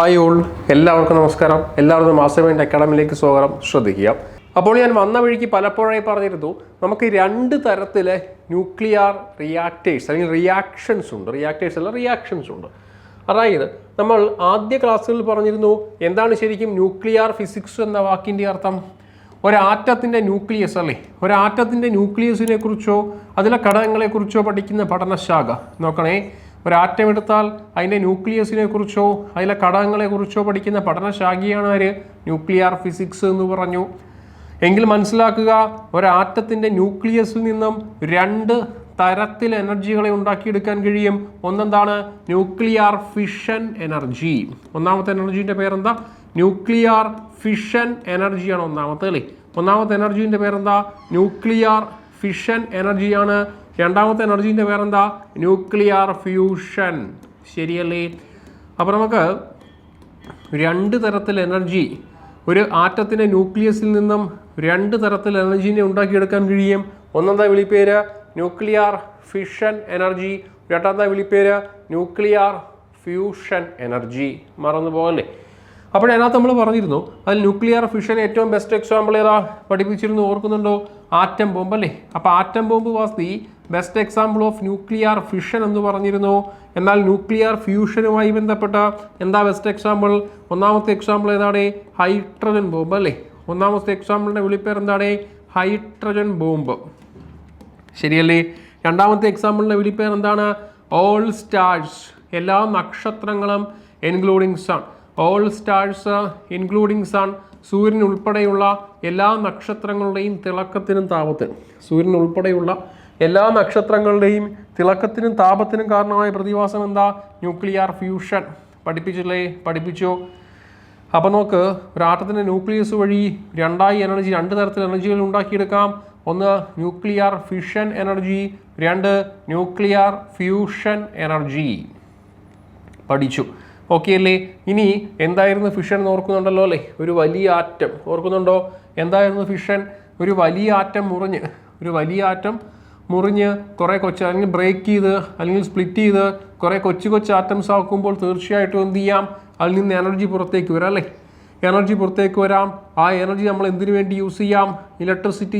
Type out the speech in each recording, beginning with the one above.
Hi all, എല്ലാവർക്കും നമസ്കാരം. എല്ലാവർക്കും മാസ്റ്റർമൈൻഡ് അക്കാഡമിയിലേക്ക് സ്വാഗതം. ശ്രദ്ധിക്കുക. അപ്പോൾ ഞാൻ വന്ന വഴിക്ക് പലപ്പോഴായി പറഞ്ഞിരുന്നു, നമുക്ക് രണ്ട് തരത്തിലെ ന്യൂക്ലിയർ റിയാക്ടേഴ്സ് അല്ലെങ്കിൽ റിയാക്ഷൻസ് ഉണ്ട്. റിയാക്ഷൻസ് ഉണ്ട്. അതായത് നമ്മൾ ആദ്യ ക്ലാസ്സുകളിൽ പറഞ്ഞിരുന്നു എന്താണ് ശരിക്കും ന്യൂക്ലിയർ ഫിസിക്സ് എന്ന വാക്കിൻ്റെ അർത്ഥം. ഒരാറ്റത്തിൻ്റെ ന്യൂക്ലിയസ് അല്ലേ, ഒരാറ്റത്തിൻ്റെ ന്യൂക്ലിയസിനെ കുറിച്ചോ അതിലെ ഘടകങ്ങളെക്കുറിച്ചോ പഠിക്കുന്ന പഠനശാഖ. നോക്കണേ, ഒരാറ്റം എടുത്താൽ അതിൻ്റെ ന്യൂക്ലിയസിനെ കുറിച്ചോ അതിലെ ഘടകങ്ങളെക്കുറിച്ചോ പഠിക്കുന്ന പഠനശാഖയാണ് ആര്? ന്യൂക്ലിയർ ഫിസിക്സ് എന്ന് പറഞ്ഞു. എങ്കിൽ മനസ്സിലാക്കുക, ഒരാറ്റത്തിൻ്റെ ന്യൂക്ലിയസിൽ നിന്നും രണ്ട് തരത്തിൽ എനർജികളെ ഉണ്ടാക്കിയെടുക്കാൻ കഴിയും. ഒന്നെന്താണ്? Nuclear fission energy. ഒന്നാമത്തെ എനർജീൻ്റെ പേരെന്താ? ന്യൂക്ലിയർ ഫിഷൻ എനർജിയാണ് ഒന്നാമത്തെ അല്ലേ. ഒന്നാമത്തെ എനർജീൻ്റെ പേരെന്താ? ന്യൂക്ലിയർ ഫിഷൻ എനർജിയാണ്. രണ്ടാമത്തെ എനർജീൻ്റെ പേരെന്താ? Nuclear fusion. ശരിയല്ലേ? അപ്പോൾ നമുക്ക് രണ്ട് തരത്തിൽ എനർജി, ഒരു ആറ്റത്തിൻ്റെ ന്യൂക്ലിയസിൽ നിന്നും രണ്ട് തരത്തിൽ എനർജീനെ ഉണ്ടാക്കിയെടുക്കാൻ കഴിയും. ഒന്നെന്താ വിളിപ്പേര്? Nuclear fission energy. രണ്ടാമത്തെ വിളിപ്പേര് ന്യൂക്ലിയർ ഫ്യൂഷൻ എനർജി. മറന്നു പോകല്ലേ. അപ്പോൾ അതിനകത്ത് നമ്മൾ പറഞ്ഞിരുന്നു, അതിൽ ന്യൂക്ലിയർ ഫിഷൻ ഏറ്റവും ബെസ്റ്റ് എക്സാമ്പിൾ ഏതാ പഠിപ്പിച്ചിരുന്നു? ഓർക്കുന്നുണ്ടോ? ആറ്റം ബോംബ് അല്ലേ. അപ്പോൾ atom bomb was the best example of nuclear fission എന്ന് പറഞ്ഞിരുന്നു. എന്നാൽ ന്യൂക്ലിയർ ഫ്യൂഷനുമായി ബന്ധപ്പെട്ട എന്താ ബെസ്റ്റ് എക്സാമ്പിൾ? ഒന്നാമത്തെ എക്സാമ്പിൾ ഏതാണ്? ഹൈഡ്രജൻ ബോംബ് അല്ലേ. ഒന്നാമത്തെ എക്സാമ്പിളിൻ്റെ വിളിപ്പേർ എന്താണ്? Hydrogen bomb. ശരിയല്ലേ? രണ്ടാമത്തെ എക്സാമ്പിളിൻ്റെ വിളിപ്പേർ എന്താണ്? ഓൾ സ്റ്റാർസ്, എല്ലാ നക്ഷത്രങ്ങളും including sun. All stars including sun, സൂര്യൻ ഉൾപ്പെടെയുള്ള എല്ലാ നക്ഷത്രങ്ങളുടെയും തിളക്കത്തിനും താപത്തിനും, സൂര്യൻ ഉൾപ്പെടെയുള്ള എല്ലാ നക്ഷത്രങ്ങളുടെയും തിളക്കത്തിനും താപത്തിനും കാരണമായ പ്രതിഭാസം എന്താ? Nuclear fusion. പഠിപ്പിച്ചില്ലേ? പഠിപ്പിച്ചോ? അപ്പോൾ നോക്ക്, ഒരാറ്റത്തിൻ്റെ ന്യൂക്ലിയസ് വഴി രണ്ട് തരത്തിൽ എനർജികൾ ഉണ്ടാക്കിയെടുക്കാം. ഒന്ന് ന്യൂക്ലിയർ ഫിഷൻ എനർജി, രണ്ട് ന്യൂക്ലിയർ ഫ്യൂഷൻ എനർജി. പഠിച്ചു. ഓക്കെ അല്ലേ? ഇനി എന്തായിരുന്നു ഫിഷൻ എന്ന് ഓർക്കുന്നുണ്ടല്ലോ അല്ലേ? ഒരു വലിയ ആറ്റം ഓർക്കുന്നുണ്ടോ? എന്തായിരുന്നു ഫിഷൻ? ഒരു വലിയ ആറ്റം മുറിഞ്ഞ് കുറേ അല്ലെങ്കിൽ ബ്രേക്ക് ചെയ്ത് അല്ലെങ്കിൽ സ്പ്ലിറ്റ് ചെയ്ത് കുറേ കൊച്ചു ആറ്റംസ് ആക്കുമ്പോൾ തീർച്ചയായിട്ടും എന്ത് ചെയ്യാം? അതിൽ നിന്ന് എനർജി പുറത്തേക്ക് വരാം അല്ലേ. എനർജി പുറത്തേക്ക് വരാം. ആ എനർജി നമ്മൾ എന്തിനു വേണ്ടി യൂസ് ചെയ്യാം? ഇലക്ട്രിസിറ്റി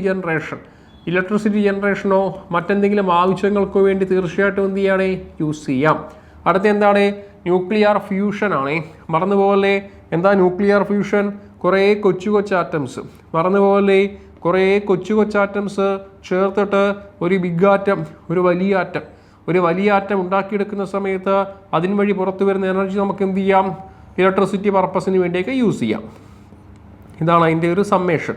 ജനറേഷനോ മറ്റെന്തെങ്കിലും ആവശ്യങ്ങൾക്കോ വേണ്ടി തീർച്ചയായിട്ടും എന്ത് ചെയ്യാണ്? യൂസ് ചെയ്യാം. അടുത്ത എന്താണ്? ന്യൂക്ലിയർ ഫ്യൂഷൻ ആണ്. മറന്നുപോലെ എന്താ ന്യൂക്ലിയർ ഫ്യൂഷൻ? കുറേ കൊച്ചു ആറ്റംസ്, മറന്നുപോലെ കുറേ കൊച്ചു ആറ്റംസ് ചേർത്തിട്ട് ഒരു ബിഗ് ആറ്റം, ഒരു വലിയ ആറ്റം ഉണ്ടാക്കിയെടുക്കുന്ന സമയത്ത് അതിന് വഴി പുറത്തു വരുന്ന എനർജി നമുക്ക് എന്ത് ചെയ്യാം? ഇലക്ട്രിസിറ്റി പർപ്പസിന് വേണ്ടിയൊക്കെ യൂസ് ചെയ്യാം. ഇതാണ് അതിൻ്റെ ഒരു സമ്മേഷൻ.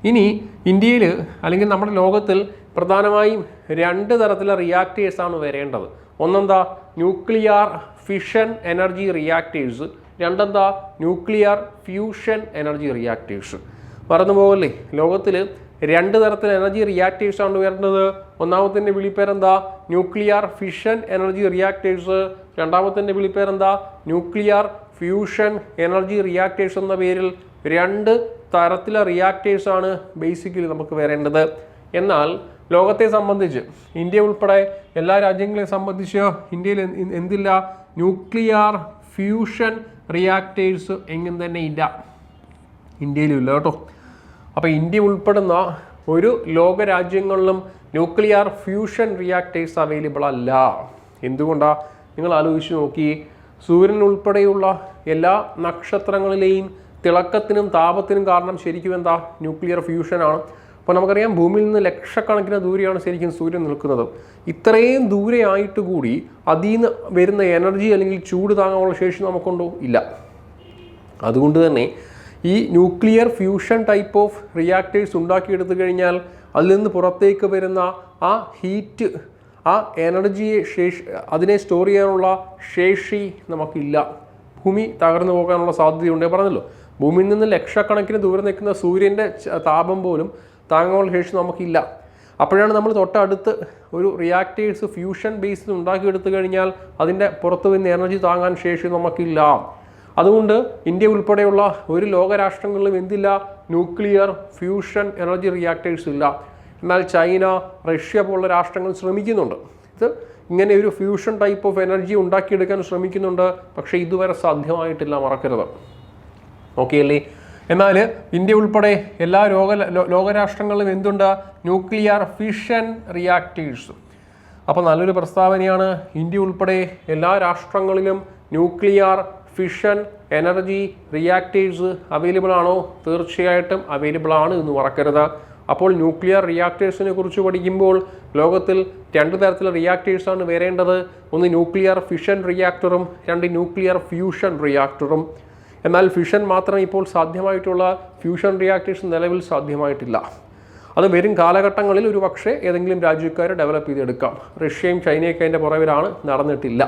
ഇനി ഇന്ത്യയിൽ അല്ലെങ്കിൽ നമ്മുടെ ലോകത്തിൽ പ്രധാനമായും രണ്ട് തരത്തിലുള്ള റിയാക്ടേഴ്സാണ് വരേണ്ടത്. ഒന്നെന്താ? Nuclear fission energy reactors. രണ്ടെന്താ? Nuclear fusion energy reactors. മറന്നു പോകല്ലേ. ലോകത്തിൽ രണ്ട് തരത്തിൽ എനർജി റിയാക്ടേഴ്സാണ് വരേണ്ടത്. ഒന്നാമത്തിൻ്റെ വിളിപ്പേരെന്താ? Nuclear fission energy reactors. രണ്ടാമത്തിൻ്റെ വിളിപ്പേരെന്താ? ന്യൂക്ലിയർ ഫ്യൂഷൻ എനർജി റിയാക്ടേഴ്സ് എന്ന പേരിൽ രണ്ട് തരത്തിലെ റിയാക്ടേഴ്സാണ് ബേസിക്കലി നമുക്ക് വരേണ്ടത്. എന്നാൽ ലോകത്തെ സംബന്ധിച്ച്, ഇന്ത്യ ഉൾപ്പെടെ എല്ലാ രാജ്യങ്ങളെ സംബന്ധിച്ച് ഇന്ത്യയിൽ എന്തില്ല? ന്യൂക്ലിയർ ഫ്യൂഷൻ റിയാക്ടേഴ്സ് എങ്ങും തന്നെ ഇല്ല. ഇന്ത്യയിലും ഇല്ല കേട്ടോ. അപ്പോൾ ഇന്ത്യ ഉൾപ്പെടുന്ന ഒരു ലോകരാജ്യങ്ങളിലും ന്യൂക്ലിയർ ഫ്യൂഷൻ റിയാക്ടേഴ്സ് അവൈലബിൾ അല്ല. എന്തുകൊണ്ടാണ്? നിങ്ങൾ ആലോചിച്ച് നോക്കി. സൂര്യൻ ഉൾപ്പെടെയുള്ള എല്ലാ നക്ഷത്രങ്ങളിലെയും തിളക്കത്തിനും താപത്തിനും കാരണം ശരിക്കും എന്താ? ന്യൂക്ലിയർ ഫ്യൂഷനാണ്. അപ്പോൾ നമുക്കറിയാം, ഭൂമിയിൽ നിന്ന് ലക്ഷക്കണക്കിന് ദൂരെയാണ് ശരിക്കും സൂര്യൻ നിൽക്കുന്നത്. ഇത്രയും ദൂരെ ആയിട്ട് കൂടി അതിൽ നിന്ന് വരുന്ന എനർജി അല്ലെങ്കിൽ ചൂട് താങ്ങാനുള്ള ശേഷി നമുക്കുണ്ടോ? ഇല്ല. അതുകൊണ്ട് തന്നെ ഈ nuclear fusion type of reactors ഉണ്ടാക്കിയെടുത്തു കഴിഞ്ഞാൽ അതിൽ നിന്ന് പുറത്തേക്ക് വരുന്ന ആ ഹീറ്റ്, ആ എനർജിയെ അതിനെ സ്റ്റോർ ചെയ്യാനുള്ള ശേഷി നമുക്കില്ല. ഭൂമി തകർന്നു പോകാനുള്ള സാധ്യതയുണ്ട്. പറഞ്ഞല്ലോ, ഭൂമിയിൽ നിന്ന് ലക്ഷക്കണക്കിന് ദൂരെ നിൽക്കുന്ന സൂര്യൻ്റെ താപം പോലും താങ്ങാനുള്ള ശേഷി നമുക്കില്ല. അപ്പോഴാണ് നമ്മൾ തൊട്ടടുത്ത് ഒരു റിയാക്ടേഴ്സ് ഫ്യൂഷൻ ബേസിൽ ഉണ്ടാക്കിയെടുത്തു കഴിഞ്ഞാൽ അതിൻ്റെ പുറത്തു വരുന്ന എനർജി താങ്ങാൻ ശേഷി നമുക്കില്ല. അതുകൊണ്ട് ഇന്ത്യ ഉൾപ്പെടെയുള്ള ഒരു ലോകരാഷ്ട്രങ്ങളിലും എന്തില്ല? ന്യൂക്ലിയർ ഫ്യൂഷൻ എനർജി റിയാക്ടേഴ്സ് ഇല്ല. എന്നാൽ ചൈന, റഷ്യ പോലുള്ള രാഷ്ട്രങ്ങൾ ശ്രമിക്കുന്നുണ്ട്. സയൻറ്റിസ്റ്റ് ഇങ്ങനെ ഒരു ഫ്യൂഷൻ ടൈപ്പ് ഓഫ് എനർജി ഉണ്ടാക്കിയെടുക്കാൻ ശ്രമിക്കുന്നുണ്ട്. പക്ഷേ ഇതുവരെ സാധ്യമായിട്ടില്ല, മറക്കരുത്. ഓക്കെ അല്ലേ? എന്നാൽ ഇന്ത്യ ഉൾപ്പെടെ എല്ലാ ലോകരാഷ്ട്രങ്ങളിലും എന്തുണ്ട്? Nuclear fission reactors. അപ്പോൾ നല്ലൊരു പ്രസ്താവനയാണ്. ഇന്ത്യ ഉൾപ്പെടെ എല്ലാ രാഷ്ട്രങ്ങളിലും nuclear fission energy reactors available ആണോ? തീർച്ചയായിട്ടും അവൈലബിൾ ആണ് എന്ന് മറക്കരുത്. അപ്പോൾ ന്യൂക്ലിയർ റിയാക്ടേഴ്സിനെ കുറിച്ച് പഠിക്കുമ്പോൾ ലോകത്തിൽ 2 തരത്തിലുള്ള റിയാക്ടേഴ്സാണ് വരേണ്ടത്. ഒന്ന് ന്യൂക്ലിയർ ഫിഷൻ റിയാക്ടറും 2 ന്യൂക്ലിയർ ഫ്യൂഷൻ റിയാക്ടറും. എന്നാൽ ഫിഷൻ മാത്രം ഇപ്പോൾ സാധ്യമായിട്ടുള്ള ഫ്യൂഷൻ റിയാക്ടേഴ്സ് നിലവിൽ സാധ്യമായിട്ടില്ല. അത് വരും കാലഘട്ടങ്ങളിൽ ഒരു പക്ഷേ ഏതെങ്കിലും രാജ്യക്കാർ ഡെവലപ്പ് ചെയ്തെടുക്കാം. റഷ്യയും ചൈനയൊക്കെ അതിൻ്റെ പുറകിലാണ്, നടന്നിട്ടില്ല.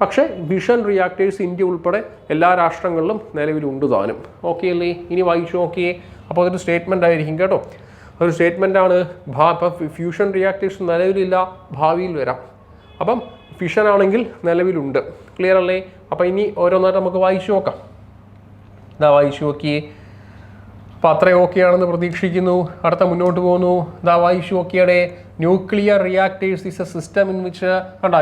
പക്ഷേ ഫിഷൻ റിയാക്ടേഴ്സ് ഇന്ത്യ ഉൾപ്പെടെ എല്ലാ രാഷ്ട്രങ്ങളിലും നിലവിലുണ്ട് താനും. ഓക്കെ അല്ലേ? ഇനി വായിച്ചു നോക്കിയേ. അപ്പോൾ അതൊരു സ്റ്റേറ്റ്മെൻ്റ് ആയിരിക്കും കേട്ടോ. ഒരു സ്റ്റേറ്റ്മെൻറ്റാണ്. ഇപ്പം ഫ്യൂഷൻ റിയാക്ടേഴ്സ് നിലവിലില്ല, ഭാവിയിൽ വരാം. അപ്പം ഫിഷൻ ആണെങ്കിൽ നിലവിലുണ്ട്. ക്ലിയർ അല്ലേ? അപ്പം ഇനി ഓരോന്നായിട്ട് നമുക്ക് വായിച്ചു നോക്കാം. ഇതാ വായിച്ചു നോക്കിയേ. അപ്പോൾ അത്രയും ഓക്കെ ആണെന്ന് പ്രതീക്ഷിക്കുന്നു. അടുത്ത മുന്നോട്ട് പോകുന്നു. ഇതാ വായിച്ചു നോക്കിയടെ. Nuclear reactors is a system in which കണ്ട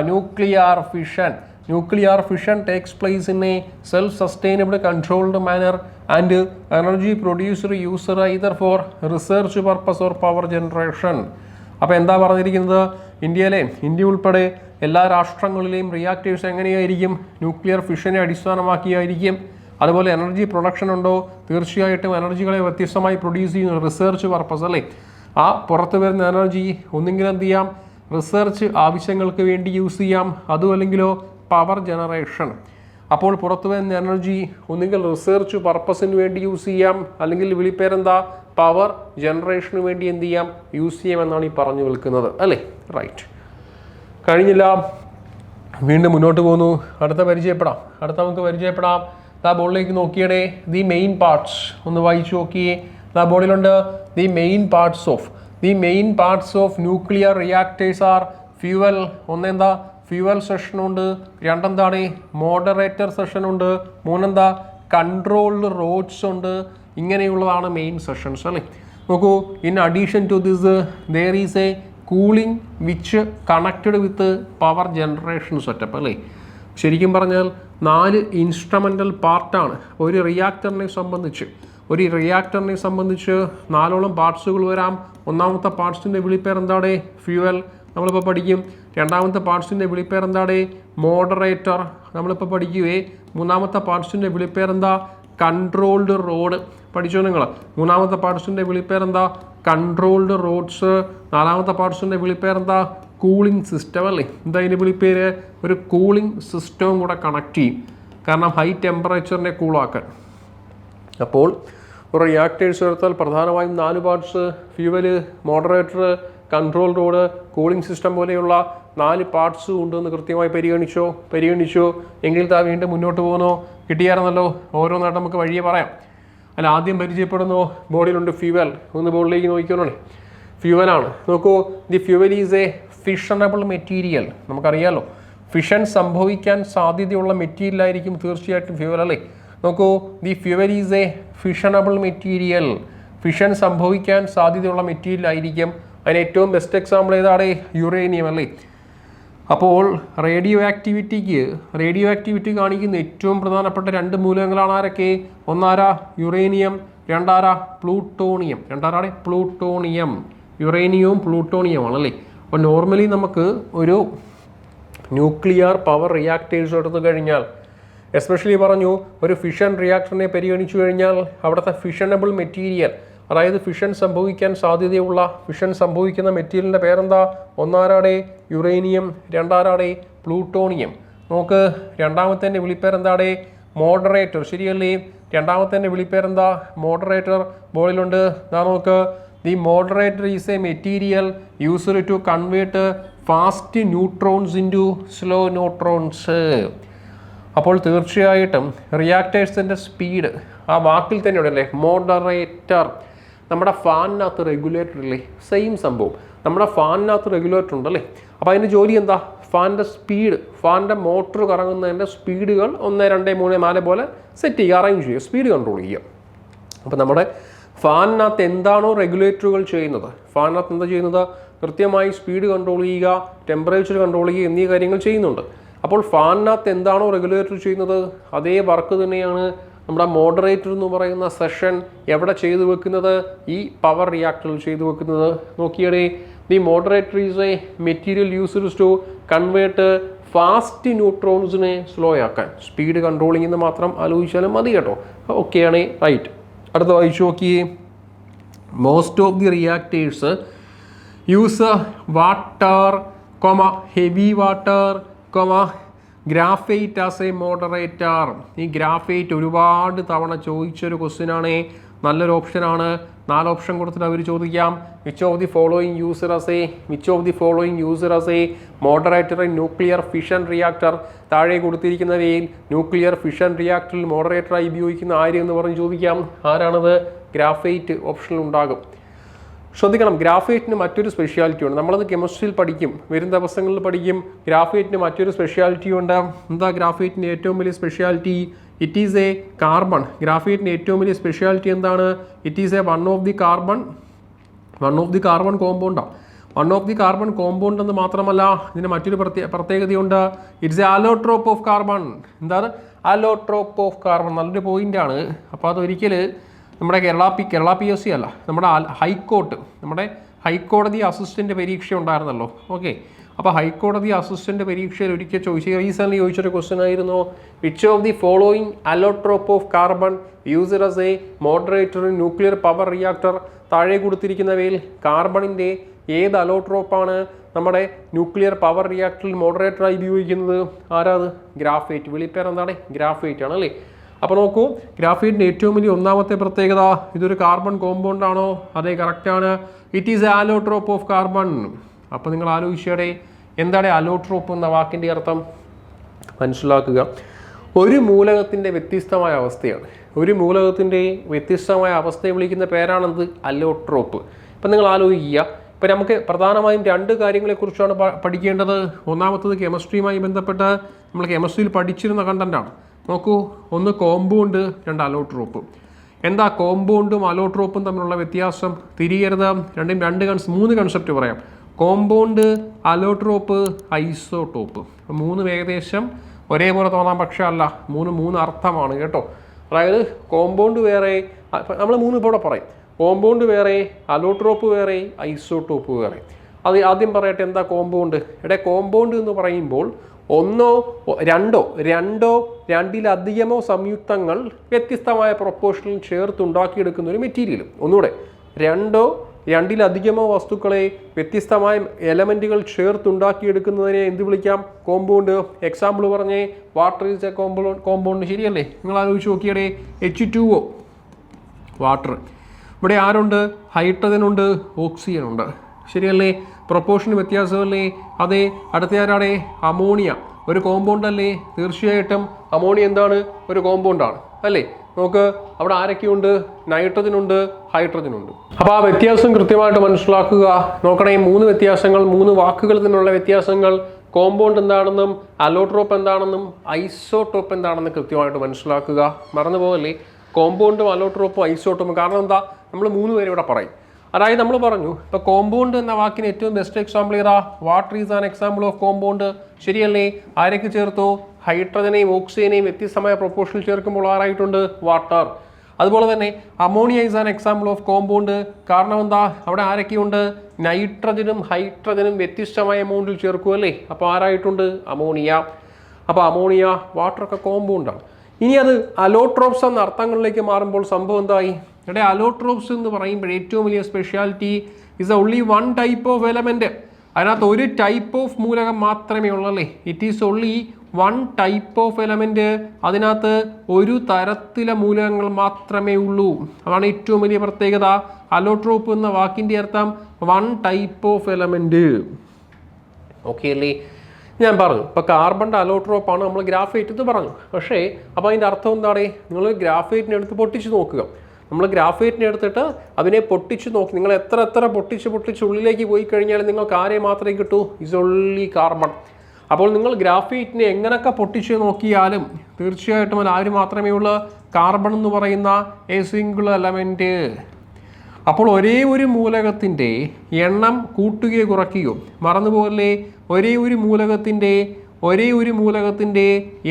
nuclear fission takes place in a self sustainable controlled manner and energy producer user either for research purpose or power generation. അപ്പോൾ എന്താ പറഞ്ഞിരിക്കുന്നത്? ഇന്ത്യ ഉൾപ്പെടെ എല്ലാ രാഷ്ട്രങ്ങളിലെയും റിയാക്ടേഴ്സ് എങ്ങനെയായിരിക്കും? ന്യൂക്ലിയർ ഫിഷനെ അടിസ്ഥാനമാക്കിയായിരിക്കും. അതുപോലെ energy production ഉണ്ടോ? തീർച്ചയായിട്ടും എനർജികളെ വ്യത്യസ്തമായി പ്രൊഡ്യൂസ് ചെയ്യുന്ന റിസർച്ച് പർപ്പസ് അല്ലേ? ആ പുറത്ത് വരുന്ന എനർജി ഒന്നെങ്കിലും എന്ത് ചെയ്യാം? റിസർച്ച് ആവശ്യങ്ങൾക്ക് വേണ്ടി യൂസ് ചെയ്യാം. അതുമല്ലെങ്കിലോ പവർ ജനറേഷൻ. അപ്പോൾ പുറത്തു വരുന്ന എനർജി ഒന്നുകിൽ റിസർച്ച് പർപ്പസിന് വേണ്ടി യൂസ് ചെയ്യാം, അല്ലെങ്കിൽ വിളിപ്പേരെന്താ? പവർ ജനറേഷന് വേണ്ടി എന്ത് ചെയ്യാം? യൂസ് ചെയ്യാം എന്നാണ് ഈ പറഞ്ഞു വിൽക്കുന്നത് അല്ലേ? റൈറ്റ്. കഴിഞ്ഞില്ല, വീണ്ടും മുന്നോട്ട് പോകുന്നു. അടുത്ത നമുക്ക് പരിചയപ്പെടാം. ആ ബോർഡിലേക്ക് നോക്കിയടേ. ദി മെയിൻ പാർട്സ് ഒന്ന് വായിച്ചു നോക്കിയേ. ആ ബോർഡിലുണ്ട് the main parts of nuclear reactors are fuel. ഒന്നെന്താ? ഫ്യൂവൽ സെഷൻ ഉണ്ട്. രണ്ടെന്താണ്? മോഡറേറ്റർ സെഷൻ ഉണ്ട്. മൂന്നെന്താ? കൺട്രോൾഡ് റോഡ്സ് ഉണ്ട്. ഇങ്ങനെയുള്ളതാണ് മെയിൻ സെഷൻസ് അല്ലേ? നോക്കൂ. In addition to this there is a cooling which connected with power generation setup അല്ലേ? ശരിക്കും പറഞ്ഞാൽ 4 ഇൻസ്ട്രുമെൻ്റൽ പാർട്ടാണ് ഒരു റിയാക്ടറിനെ സംബന്ധിച്ച് 4ഓളം പാർട്സുകൾ വരാം. ഒന്നാമത്തെ പാർട്സിൻ്റെ വിളിപ്പേർ എന്താണ്? ഫ്യൂവൽ, നമ്മളിപ്പോൾ പഠിക്കും. രണ്ടാമത്തെ പാർട്സിൻ്റെ വിളിപ്പേർ എന്താണ്? മോഡറേറ്റർ, നമ്മളിപ്പോൾ പഠിക്കുവേ. മൂന്നാമത്തെ പാർട്സിൻ്റെ വിളിപ്പേർ എന്താ? കൺട്രോൾഡ് റോഡ്, പഠിച്ചോ നിങ്ങൾ. മൂന്നാമത്തെ പാർട്സിൻ്റെ വിളിപ്പേർ എന്താ? Controlled rods. നാലാമത്തെ പാർട്സിൻ്റെ വിളിപ്പേർ എന്താ? കൂളിംഗ് സിസ്റ്റം അല്ലേ? എന്താ അതിൻ്റെ വിളിപ്പേര്? ഒരു കൂളിംഗ് സിസ്റ്റവും കൂടെ കണക്ട് ചെയ്യും, കാരണം ഹൈ ടെമ്പറേച്ചറിനെ കൂളാക്കാൻ. അപ്പോൾ ഒരു റിയാക്ടേഴ്സ് എടുത്താൽ പ്രധാനമായും 4 parts: fuel, moderator, control road, cooling system പോലെയുള്ള 4 പാർട്സ് ഉണ്ടെന്ന് കൃത്യമായി പരിഗണിച്ചോ എങ്കിൽ താ വീണ്ടും മുന്നോട്ട് പോകുന്നോ? കിട്ടിയായിരുന്നല്ലോ. ഓരോന്നായിട്ട് നമുക്ക് വഴിയെ പറയാം. അല്ല, ആദ്യം പരിചയപ്പെടുന്നു. ബോഡിയിലുണ്ട് ഫ്യൂവൽ. ഒന്ന് ബോർഡിലേക്ക് നോക്കിക്കോണേ. ഫ്യൂവലാണ്. നോക്കൂ. The fuel is A fissionable material. നമുക്കറിയാമല്ലോ, ഫിഷൻ സംഭവിക്കാൻ സാധ്യതയുള്ള മെറ്റീരിയൽ ആയിരിക്കും തീർച്ചയായിട്ടും ഫ്യൂവൽ അല്ലേ? നോക്കൂ. The fuel is A fissionable material. Fission സംഭവിക്കാൻ സാധ്യതയുള്ള മെറ്റീരിയൽ ആയിരിക്കും. അതിന് ഏറ്റവും ബെസ്റ്റ് എക്സാമ്പിൾ ഏതാണ്? യുറേനിയം അല്ലേ? അപ്പോൾ റേഡിയോ ആക്ടിവിറ്റി കാണിക്കുന്ന ഏറ്റവും പ്രധാനപ്പെട്ട 2 മൂലകങ്ങളാണ് ആരൊക്കെ? ഒന്നാരാ? യുറേനിയം. രണ്ടാരാ? പ്ലൂട്ടോണിയം. യുറേനിയവും പ്ലൂട്ടോണിയമാണ് അല്ലേ? അപ്പോൾ നോർമലി നമുക്ക് ഒരു ന്യൂക്ലിയർ പവർ റിയാക്ടേഴ്സ് എടുത്തു കഴിഞ്ഞാൽ, എസ്പെഷ്യലി പറഞ്ഞു ഒരു ഫിഷൻ റിയാക്ടറിനെ പരിഗണിച്ചു കഴിഞ്ഞാൽ അവിടുത്തെ ഫിഷണബിൾ മെറ്റീരിയൽ, അതായത് ഫിഷൻ സംഭവിക്കുന്ന മെറ്റീരിയലിൻ്റെ പേരെന്താ? ഒന്നാരാടെ? യുറേനിയം. രണ്ടാരാടെ? പ്ലൂട്ടോണിയം. നോക്ക്. രണ്ടാമത്തെ വിളിപ്പേരെന്താടെ? മോഡറേറ്റർ. ശരിയല്ലേ? രണ്ടാമത്തെ വിളിപ്പേരെന്താ? മോഡറേറ്റർ. ബോളിലുണ്ട്. നോക്ക്. The moderator is a material used to convert fast neutrons into slow neutrons. അപ്പോൾ തീർച്ചയായിട്ടും റിയാക്ടേഴ്സിൻ്റെ സ്പീഡ് ആ വാക്കിൽ തന്നെ ഉണ്ടല്ലേ, മോഡറേറ്റർ. നമ്മുടെ ഫാനിനകത്ത് റെഗുലേറ്റർ ഇല്ലേ, സെയിം സംഭവം. നമ്മുടെ ഫാനിനകത്ത് റെഗുലേറ്റർ ഉണ്ടല്ലേ. അപ്പോൾ അതിൻ്റെ ജോലി എന്താ? ഫാനിൻ്റെ സ്പീഡ്, ഫാനിൻ്റെ മോട്ടർ കറങ്ങുന്നതിൻ്റെ സ്പീഡുകൾ 1, 2, 3, 4 പോലെ സെറ്റ് ചെയ്യുക, അറേഞ്ച് ചെയ്യുക, സ്പീഡ് കൺട്രോൾ ചെയ്യുക. അപ്പോൾ നമ്മുടെ ഫാനിനകത്ത് എന്താണോ റെഗുലേറ്ററുകൾ ചെയ്യുന്നത്, ഫാനിനകത്ത് എന്താ ചെയ്യുന്നത്? കൃത്യമായി സ്പീഡ് കൺട്രോൾ ചെയ്യുക, ടെമ്പറേച്ചർ കൺട്രോൾ ചെയ്യുക എന്നീ കാര്യങ്ങൾ ചെയ്യുന്നുണ്ട്. അപ്പോൾ ഫാനിനകത്ത് എന്താണോ റെഗുലേറ്റർ ചെയ്യുന്നത് അതേ വർക്ക് തന്നെയാണ് നമ്മുടെ മോഡറേറ്റർ എന്ന് പറയുന്ന സെഷൻ എവിടെ ചെയ്തു വെക്കുന്നത്, ഈ പവർ റിയാക്ടറിൽ ചെയ്തു വെക്കുന്നത്. നോക്കിയടേ, the moderator is a material used to convert fast ന്യൂട്രോൺസിനെ സ്ലോ ആക്കാൻ. സ്പീഡ് കൺട്രോളിംഗ് എന്ന് മാത്രം ആലോചിച്ചാലും മതി കേട്ടോ. ഓക്കെയാണ്, റൈറ്റ്. അടുത്ത വായിച്ചു നോക്കിയേ. Most of the reactors use water, heavy water, graphite as a moderator. ഈ ഗ്രാഫൈറ്റ് ഒരുപാട് തവണ ചോദിച്ചൊരു ക്വസ്റ്റ്യനാണ്. നല്ലൊരു ഓപ്ഷനാണ്. 4 ഓപ്ഷൻ കൊടുത്തിട്ട് അവർ ചോദിക്കാം. Which of the following user as a moderator in nuclear fission reactor. താഴെ കൊടുത്തിരിക്കുന്നവയിൽ ന്യൂക്ലിയർ ഫിഷൻ റിയാക്ടറിൽ മോഡറേറ്ററായി ഉപയോഗിക്കുന്ന ആര് എന്ന് പറഞ്ഞ് ചോദിക്കാം. ആരാണത്? ഗ്രാഫൈറ്റ് ഓപ്ഷനിൽ ഉണ്ടാകും. ശ്രദ്ധിക്കണം, ഗ്രാഫൈറ്റിന് മറ്റൊരു സ്പെഷ്യാലിറ്റി ഉണ്ട്. നമ്മളത് കെമിസ്ട്രിയിൽ പഠിക്കും, വരും ദിവസങ്ങളിൽ പഠിക്കും. ഗ്രാഫൈറ്റിന് മറ്റൊരു സ്പെഷ്യാലിറ്റി ഉണ്ട്. എന്താ ഗ്രാഫൈറ്റിൻ്റെ ഏറ്റവും വലിയ speciality? It is a carbon. ഗ്രാഫൈറ്റിൻ്റെ ഏറ്റവും വലിയ സ്പെഷ്യാലിറ്റി എന്താണ്? It is a one of the carbon കോമ്പൗണ്ടാണ്. One of the carbon compound എന്ന് മാത്രമല്ല, ഇതിന് മറ്റൊരു പ്രത്യേകതയുണ്ട്. It's a allotrope of carbon. എന്താണ് അലോട്രോപ്പ് ഓഫ് കാർബൺ? നല്ലൊരു പോയിന്റാണ്. അപ്പോൾ അതൊരിക്കൽ നമ്മുടെ കേരള PSC അല്ല, നമ്മുടെ ഹൈക്കോടതി അസിസ്റ്റൻ്റ് പരീക്ഷ ഉണ്ടായിരുന്നല്ലോ. ഓക്കെ, അപ്പോൾ ഹൈക്കോടതി അസിസ്റ്റൻ്റ് പരീക്ഷയിൽ ഒരിക്കൽ റീസെൻ്റ്ലി ചോദിച്ചൊരു ക്വസ്റ്റ്യൻ ആയിരുന്നു, which of the following allotrope of carbon used as a moderator in nuclear power reactor. താഴെ കൊടുത്തിരിക്കുന്നവയിൽ കാർബണിൻ്റെ ഏത് അലോട്രോപ്പാണ് നമ്മുടെ ന്യൂക്ലിയർ പവർ റിയാക്ടറിൽ മോഡറേറ്ററായി ഉപയോഗിക്കുന്നത്? ആരാത്? ഗ്രാഫൈറ്റ്. വെളിപ്പേർ എന്താണ്? ഗ്രാഫൈറ്റ് ആണ് അല്ലേ. അപ്പോൾ നോക്കൂ, ഗ്രാഫൈറ്റിൻ്റെ ഏറ്റവും വലിയ ഒന്നാമത്തെ പ്രത്യേകത, ഇതൊരു കാർബൺ കോമ്പൗണ്ട് ആണോ? അതെ, കറക്റ്റാണ്. It is A allotrope of carbon. അപ്പോൾ നിങ്ങൾ ആലോചിച്ചേ, എന്താണ് അലോട്രോപ്പ് എന്ന വാക്കിൻ്റെ അർത്ഥം? മനസ്സിലാക്കുക, ഒരു മൂലകത്തിൻ്റെ വ്യത്യസ്തമായ അവസ്ഥയാണ്. ഒരു മൂലകത്തിൻ്റെ വ്യത്യസ്തമായ അവസ്ഥയെ വിളിക്കുന്ന പേരാണെന്ത്? അലോട്രോപ്പ്. ഇപ്പം നിങ്ങൾ ആലോചിക്കുക, ഇപ്പം നമുക്ക് പ്രധാനമായും 2 കാര്യങ്ങളെക്കുറിച്ചാണ് പഠിക്കേണ്ടത്. ഒന്നാമത്തത് കെമിസ്ട്രിയുമായി ബന്ധപ്പെട്ട് നമ്മൾ കെമിസ്ട്രിയിൽ പഠിച്ചിരുന്ന കണ്ടൻ്റാണ്. നോക്കൂ, ഒന്ന് കോമ്പൗണ്ട്, 2 അലോട്രോപ്പ്. എന്താ കോമ്പൗണ്ടും അലോട്രോപ്പും തമ്മിലുള്ള വ്യത്യാസം? തിരിയരുത്, 3 കൺസെപ്റ്റ് പറയാം. Compound, allotrope, isotope. 3 ഏകദേശം ഒരേപോലെ തോന്നാം, പക്ഷേ അല്ല, 3 അർത്ഥമാണ് കേട്ടോ. അതായത് കോമ്പൗണ്ട് വേറെ, നമ്മൾ 3 ഇപ്പോൾ പറയും. കോമ്പൗണ്ട് വേറെ, അലോട്രോപ്പ് വേറെ, ഐസോടോപ്പ് വേറെ. അത് ആദ്യം പറയട്ടെ, എന്താ കോമ്പൗണ്ട്? കോമ്പൗണ്ട് എന്ന് പറയുമ്പോൾ ഒന്നോ രണ്ടിലധികമോ സംയുക്തങ്ങൾ വ്യത്യസ്തമായ പ്രൊപ്പോർഷനിൽ ചേർത്തുണ്ടാക്കിയെടുക്കുന്ന ഒരു മെറ്റീരിയലും. ഒന്നുകൂടെ, രണ്ടിലധികമോ വസ്തുക്കളെ വ്യത്യസ്തമായ എലമെൻറ്റുകൾ ചേർത്തുണ്ടാക്കിയെടുക്കുന്നതിനെ എന്ത് വിളിക്കാം? കോമ്പൗണ്ട്. എക്സാമ്പിൾ പറഞ്ഞേ, വാട്ടർ ഈസ് എ കോമ്പൗണ്ട്. ശരിയല്ലേ? നിങ്ങൾ ആലോചിച്ച് നോക്കിയടേ, H2O വാട്ടർ. ഇവിടെ ആരുണ്ട്? ഹൈഡ്രജൻ ഉണ്ട്, ഓക്സിജൻ ഉണ്ട്. ശരിയല്ലേ? പ്രൊപ്പോർഷൻ വ്യത്യാസമല്ലേ? അതെ. അടുത്ത ആരാടെ? അമോണിയ. ഒരു കോമ്പൗണ്ട് അല്ലേ? തീർച്ചയായിട്ടും അമോണിയ എന്താണ്? ഒരു കോമ്പൗണ്ടാണ് അല്ലേ? നോക്ക്, അവിടെ ആരൊക്കെയുണ്ട്? നൈട്രജൻ ഉണ്ട്, ഹൈഡ്രജൻ ഉണ്ട്. അപ്പോൾ ആ വ്യത്യാസം കൃത്യമായിട്ട് മനസ്സിലാക്കുക. നോക്കണേ, 3 വ്യത്യാസങ്ങൾ, 3 വാക്കുകൾ തന്നെയുള്ള വ്യത്യാസങ്ങൾ. കോമ്പൗണ്ട് എന്താണെന്നും അലോട്രോപ്പ് എന്താണെന്നും ഐസോടോപ്പ് എന്താണെന്നും കൃത്യമായിട്ട് മനസ്സിലാക്കുക. മറന്നു പോകല്ലേ, കോമ്പൗണ്ടും അലോട്രോപ്പും ഐസോടോപ്പും. കാരണം എന്താ? നമ്മൾ 3 പേര് ഇവിടെ പറയും. അതായത് നമ്മൾ പറഞ്ഞു, ഇപ്പോൾ കോമ്പൗണ്ട് എന്ന വാക്കിന് ഏറ്റവും ബെസ്റ്റ് എക്സാമ്പിൾ ഏതാ? Water is an example of compound. ശരിയല്ലേ? ആരൊക്കെ ചേർത്തു? ഹൈഡ്രജനെയും ഓക്സിജനെയും വ്യത്യസ്തമായ പ്രൊപ്പോർഷനിൽ ചേർക്കുമ്പോൾ ആരായിട്ടുണ്ട്? വാട്ടർ. അതുപോലെ തന്നെ ammonia is an example of compound. കാരണം എന്താ? അവിടെ ആരൊക്കെയുണ്ട്? നൈട്രജനും ഹൈഡ്രജനും വ്യത്യസ്തമായ എമൗണ്ടിൽ ചേർക്കുമല്ലേ? അപ്പോൾ ആരായിട്ടുണ്ട്? അമോണിയ. അപ്പോൾ അമോണിയ, വാട്ടറൊക്കെ കോമ്പൗണ്ടാണ്. ഇനി അത് അലോട്രോപ്സ് എന്ന അർത്ഥങ്ങളിലേക്ക് മാറുമ്പോൾ സംഭവം എന്തായി? ഇവിടെ അലോട്രോപ്സ് എന്ന് പറയുമ്പോൾ ഏറ്റവും വലിയ speciality is only 1 type of element. അതിനകത്ത് ഒരു ടൈപ്പ് ഓഫ് മൂലകം മാത്രമേ ഉള്ളല്ലേ. It is only 1 type of element. അതിനകത്ത് ഒരു തരത്തിലെ മൂലകങ്ങൾ മാത്രമേ ഉള്ളൂ. അതാണ് ഏറ്റവും വലിയ പ്രത്യേകത. അലോട്രോപ്പ് എന്ന വാക്കിൻ്റെ അർത്ഥം 1 ടൈപ്പ് ഓഫ് എലമെൻറ്റ്. ഓക്കെ അല്ലേ? ഞാൻ പറഞ്ഞു, ഇപ്പോൾ കാർബണിൻ്റെ അലോട്രോപ്പാണ് നമ്മൾ ഗ്രാഫൈറ്റ് എന്ന് പറഞ്ഞു. പക്ഷേ അപ്പോൾ അതിൻ്റെ അർത്ഥം എന്താണ്? നിങ്ങൾ ഗ്രാഫൈറ്റിനെ എടുത്ത് പൊട്ടിച്ച് നോക്കുക. നമ്മൾ ഗ്രാഫൈറ്റിനെ എടുത്തിട്ട് അതിനെ പൊട്ടിച്ച് നോക്കി. നിങ്ങൾ എത്ര പൊട്ടിച്ച് ഉള്ളിലേക്ക് പോയി കഴിഞ്ഞാൽ നിങ്ങൾക്ക് ആരെ മാത്രമേ കിട്ടൂ? Is only carbon. അപ്പോൾ നിങ്ങൾ ഗ്രാഫൈറ്റിനെ എങ്ങനെയൊക്കെ പൊട്ടിച്ച് നോക്കിയാലും തീർച്ചയായിട്ടും അത് ആര് മാത്രമേ ഉള്ളൂ? കാർബൺ എന്ന് പറയുന്ന എ സിംഗിൾ എലമെൻറ്റ്. അപ്പോൾ ഒരേ ഒരു മൂലകത്തിൻ്റെ എണ്ണം കൂട്ടുകയോ കുറയ്ക്കുകയോ മറന്നുപോലെ ഒരേ ഒരു മൂലകത്തിൻ്റെ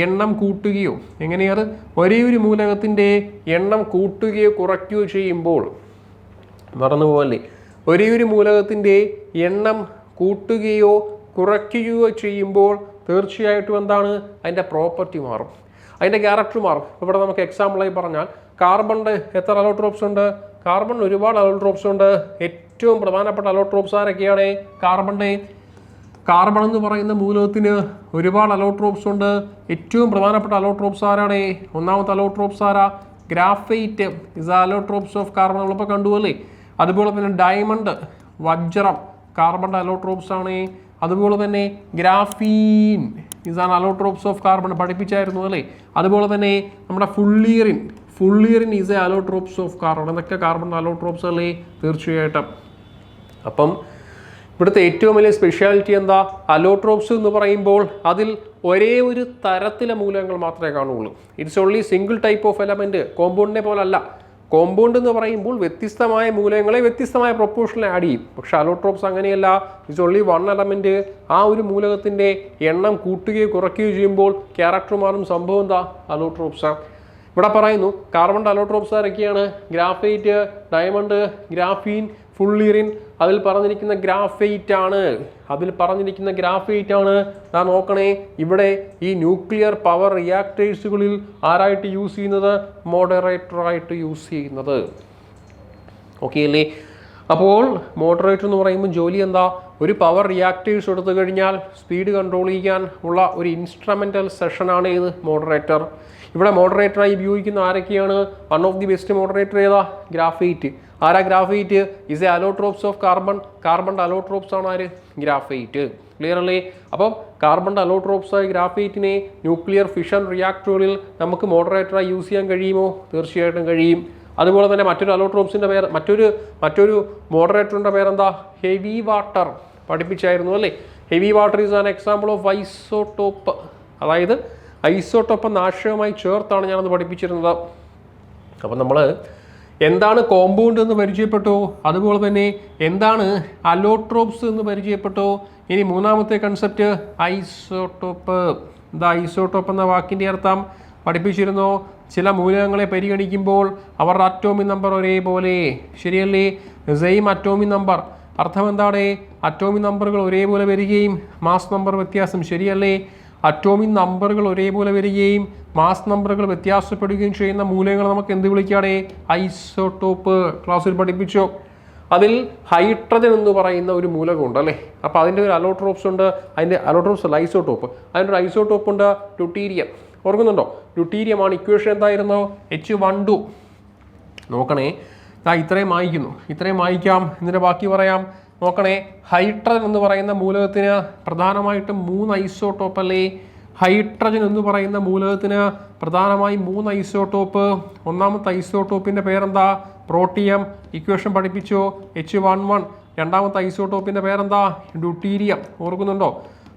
എണ്ണം കൂട്ടുകയോ എങ്ങനെയാണ് ഒരേ ഒരു മൂലകത്തിൻ്റെ എണ്ണം കൂട്ടുകയോ കുറയ്ക്കുകയോ ചെയ്യുമ്പോൾ മറന്നുപോലെ ഒരേ ഒരു മൂലകത്തിൻ്റെ എണ്ണം കൂട്ടുകയോ കുറയ്ക്കുകയോ ചെയ്യുമ്പോൾ തീർച്ചയായിട്ടും എന്താണ് അതിൻ്റെ പ്രോപ്പർട്ടി മാറും, അതിൻ്റെ ക്യാരക്ടർ മാറും. ഇവിടെ നമുക്ക് എക്സാമ്പിളായി പറഞ്ഞാൽ കാർബണിൻ്റെ എത്ര അലോട്രോപ്സ് ഉണ്ട്? കാർബണിന് ഒരുപാട് അലോട്രോപ്സ് ഉണ്ട്. ഏറ്റവും പ്രധാനപ്പെട്ട അലോട്രോപ്സ് ആരൊക്കെയാണ്? കാർബൺ എന്ന് പറയുന്ന മൂലകത്തിന് ഒരുപാട് അലോട്രോപ്സ് ഉണ്ട്. ഏറ്റവും പ്രധാനപ്പെട്ട അലോട്രോപ്സ് ആരാണ്? ഒന്നാമത്തെ അലോട്രോപ്സ് ആരാ? Graphite is allotropes of carbon, നമ്മളിപ്പോൾ കണ്ടുപോലെ. അതുപോലെ തന്നെ ഡയമണ്ട്, വജ്രം കാർബണിൻ്റെ അലോട്രോപ്സ് ആണ്. അതുപോലെ തന്നെ graphene is an allotropes of carbon, പഠിപ്പിച്ചായിരുന്നു അല്ലേ. അതുപോലെ തന്നെ നമ്മുടെ fullerene is a allotropes of carbon, എന്നൊക്കെ കാർബണിൻ്റെ അലോട്രോപ്സ് അല്ലേ? തീർച്ചയായിട്ടും. അപ്പം ഇവിടുത്തെ ഏറ്റവും വലിയ സ്പെഷ്യാലിറ്റി എന്താ? അലോട്രോപ്സ് എന്ന് പറയുമ്പോൾ അതിൽ ഒരേ ഒരു തരത്തിലെ മൂലകങ്ങൾ മാത്രമേ കാണുള്ളൂ. It's only single type of element. കോമ്പൗണ്ടിനെ പോലല്ല. കോമ്പൗണ്ട് എന്ന് പറയുമ്പോൾ വ്യത്യസ്തമായ മൂലകങ്ങളെ വ്യത്യസ്തമായ പ്രൊപ്പോർഷനിൽ ആഡ് ചെയ്യും. പക്ഷെ അലോട്രോപ്സ് അങ്ങനെയല്ല. It's only one element. ആ ഒരു മൂലകത്തിൻ്റെ എണ്ണം കൂട്ടുകയോ കുറയ്ക്കുകയോ ചെയ്യുമ്പോൾ ക്യാരക്ടർ മാറും. സംഭവം എന്താ? അലോട്രോപ്സാണ്. ഇവിടെ പറയുന്നു കാർബണിൻ്റെ അലോട്രോപ്സ് ആരൊക്കെയാണ്? Graphite, diamond, graphene, fullerene. അതിൽ പറഞ്ഞിരിക്കുന്ന ഗ്രാഫൈറ്റ് ആണ്. ഞാൻ നോക്കണേ, ഇവിടെ ഈ ന്യൂക്ലിയർ പവർ റിയാക്ടേഴ്സുകളിൽ ആരായിട്ട് യൂസ് ചെയ്യുന്നത്? മോഡറേറ്ററായിട്ട് യൂസ് ചെയ്യുന്നത്. ഓക്കെ അല്ലേ? അപ്പോൾ മോഡറേറ്റർ എന്ന് പറയുമ്പോൾ ജോലി എന്താ? ഒരു പവർ റിയാക്ടേഴ്സ് എടുത്തു കഴിഞ്ഞാൽ സ്പീഡ് കൺട്രോൾ ചെയ്യാൻ ഉള്ള ഒരു ഇൻസ്ട്രുമെൻ്റൽ സെഷനാണ് ഇത് മോഡറേറ്റർ. ഇവിടെ മോഡറേറ്ററായി ഉപയോഗിക്കുന്ന ആരൊക്കെയാണ്? One of the best moderator ഏതാ? ഗ്രാഫൈറ്റ്. ആരാ graphite? Is a allotropes of carbon. കാർബണിൻ്റെ അലോട്രോപ്സ് ആണ് ആര്? ഗ്രാഫൈറ്റ്. ക്ലിയർ അല്ലേ? അപ്പം കാർബണിൻ്റെ അലോട്രോപ്സ് ആയ ഗ്രാഫൈറ്റിനെ ന്യൂക്ലിയർ ഫിഷൻ റിയാക്ടറുകളിൽ നമുക്ക് മോഡറേറ്ററായി യൂസ് ചെയ്യാൻ കഴിയുമോ? തീർച്ചയായിട്ടും കഴിയും. അതുപോലെ തന്നെ മറ്റൊരു അലോട്രോപ്സിൻ്റെ പേര്, മറ്റൊരു മോഡറേറ്ററിൻ്റെ പേരെന്താ? ഹെവി വാട്ടർ, പഠിപ്പിച്ചായിരുന്നു അല്ലേ. Heavy water is an example of isotope. അതായത് ഐസോട്ടോപ്പ് എന്ന ആശയവുമായി ചേർത്താണ് ഞാനത് പഠിപ്പിച്ചിരുന്നത്. അപ്പം നമ്മൾ എന്താണ് കോമ്പൗണ്ട് എന്ന് പരിചയപ്പെട്ടോ, അതുപോലെ തന്നെ എന്താണ് അലോട്രോപ്സ് എന്ന് പരിചയപ്പെട്ടോ. ഇനി മൂന്നാമത്തെ കൺസെപ്റ്റ് ഐസോട്ടോപ്പ്. എന്താ ഐസോട്ടോപ്പ് എന്ന വാക്കിൻ്റെ അർത്ഥം പഠിപ്പിച്ചിരുന്നോ? ചില മൂലകങ്ങളെ പരിഗണിക്കുമ്പോൾ അവരുടെ അറ്റോമിക് നമ്പർ ഒരേപോലെ. ശരിയല്ലേ? Same atomic number. അർത്ഥം എന്താണ്? അറ്റോമിക് നമ്പറുകൾ ഒരേപോലെ വരികയും മാസ് നമ്പർ വ്യത്യാസം. ശരിയല്ലേ? അറ്റോമിക് നമ്പറുകൾ ഒരേപോലെ വരികയും മാസ് നമ്പറുകൾ വ്യത്യാസപ്പെടുകയും ചെയ്യുന്ന മൂലകങ്ങൾ നമുക്ക് എന്ത് വിളിക്കുകയാണ്? ഐസോട്ടോപ്പ്. ക്ലാസ്സിൽ പഠിപ്പിച്ചോ? അതിൽ ഹൈഡ്രജൻ എന്ന് പറയുന്ന ഒരു മൂലകമുണ്ട് അല്ലേ. അപ്പോൾ അതിൻ്റെ ഒരു അലോട്രോപ്സ് ഉണ്ട്. അതിൻ്റെ അലോട്രോപ്സ് അല്ല, ഐസോട്ടോപ്പ്. അതിൻ്റെ ഒരു ഐസോട്ടോപ്പ് ഉണ്ട്, ഡ്യൂട്ടീരിയം. ഓർക്കുന്നുണ്ടോ? ഡ്യൂട്ടീരിയമാണ്. ഇക്വേഷൻ എന്തായിരുന്നു? H12. നോക്കണേ, ഞാൻ ഇത്രയും വായിക്കാം, എന്നിട്ട് ബാക്കി പറയാം. നോക്കണേ, ഹൈഡ്രജൻ എന്ന് പറയുന്ന മൂലകത്തിന് പ്രധാനമായിട്ടും 3 ഐസോട്ടോപ്പ് അല്ലേ. ഹൈഡ്രജൻ എന്ന് പറയുന്ന മൂലകത്തിന് പ്രധാനമായും 3 ഐസോട്ടോപ്പ്. ഒന്നാമത്തെ ഐസോട്ടോപ്പിൻ്റെ പേരെന്താ? പ്രോട്ടിയം. ഇക്വേഷൻ പഠിപ്പിച്ചോ? H11. രണ്ടാമത്തെ ഐസോട്ടോപ്പിൻ്റെ പേരെന്താ? ഡ്യൂട്ടീരിയം. ഓർക്കുന്നുണ്ടോ?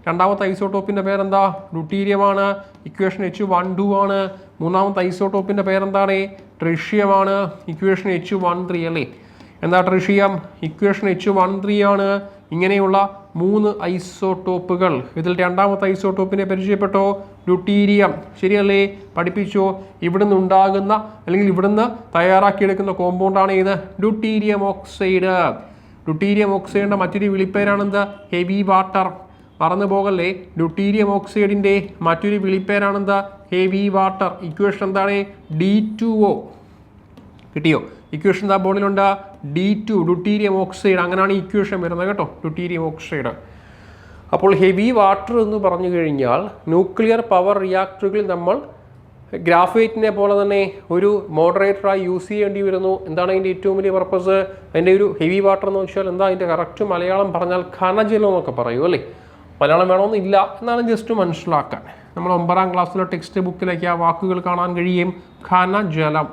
രണ്ടാമത്തെ ഐസോട്ടോപ്പിൻ്റെ പേരെന്താ? ഡ്യൂട്ടീരിയമാണ്. ഇക്വേഷൻ H12 ആണ്. മൂന്നാമത്തെ ഐസോട്ടോപ്പിൻ്റെ പേരെന്താണ്? ട്രിഷ്യമാണ്. ഇക്വേഷൻ H13 അല്ലേ. എന്താ ട്രിഷ്യം? ഇക്വേഷൻ H13 ആണ്. ഇങ്ങനെയുള്ള 3 ഐസോട്ടോപ്പുകൾ. ഇതിൽ രണ്ടാമത്തെ ഐസോട്ടോപ്പിനെ പരിചയപ്പെട്ടോ? ഡ്യൂട്ടീരിയം. ശരിയല്ലേ? പഠിപ്പിച്ചോ? ഇവിടുന്ന് ഉണ്ടാകുന്ന അല്ലെങ്കിൽ ഇവിടുന്ന് തയ്യാറാക്കിയെടുക്കുന്ന കോമ്പൗണ്ടാണ് ഇത്, ഡ്യൂട്ടീരിയം ഓക്സൈഡ്. ഡ്യൂട്ടീരിയം ഓക്സൈഡിൻ്റെ മറ്റൊരു വിളിപ്പേരാണെന്ത്? Heavy water. മറന്നു പോകല്ലേ, ഡ്യൂട്ടീരിയം ഓക്സൈഡിൻ്റെ മറ്റൊരു വിളിപ്പേരാണെന്ത്? Heavy water. ഇക്വേഷൻ എന്താണ്? D2O. കിട്ടിയോ? ഇക്വേഷൻ എന്താ ബോർഡിലുണ്ട്? D2, deuterium oxide. അങ്ങനെയാണ് ഇക്വേഷൻ വരുന്നത് കേട്ടോ, ഡ്യൂട്ടീരിയം ഓക്സൈഡ്. അപ്പോൾ ഹെവി വാട്ടർ എന്ന് പറഞ്ഞു കഴിഞ്ഞാൽ ന്യൂക്ലിയർ പവർ റിയാക്ടറുകളിൽ നമ്മൾ ഗ്രാഫൈറ്റിനെ പോലെ തന്നെ ഒരു മോഡറേറ്ററായി യൂസ് ചെയ്യേണ്ടി വരുന്നു. എന്താണ് അതിൻ്റെ ഏറ്റവും വലിയ പർപ്പസ്? അതിൻ്റെ ഒരു ഹെവി വാട്ടർ എന്ന് വെച്ചാൽ എന്താ? അതിൻ്റെ കറക്റ്റ് മലയാളം പറഞ്ഞാൽ ഖനജലം എന്നൊക്കെ പറയൂ അല്ലേ. മലയാളം വേണമെന്നില്ല, എന്നാലും ജസ്റ്റ് മനസ്സിലാക്കാൻ. നമ്മൾ 9ാം ക്ലാസ്സിലെ ടെക്സ്റ്റ് ബുക്കിലേക്ക് ആ വാക്കുകൾ കാണാൻ കഴിയും. ഖനജലം.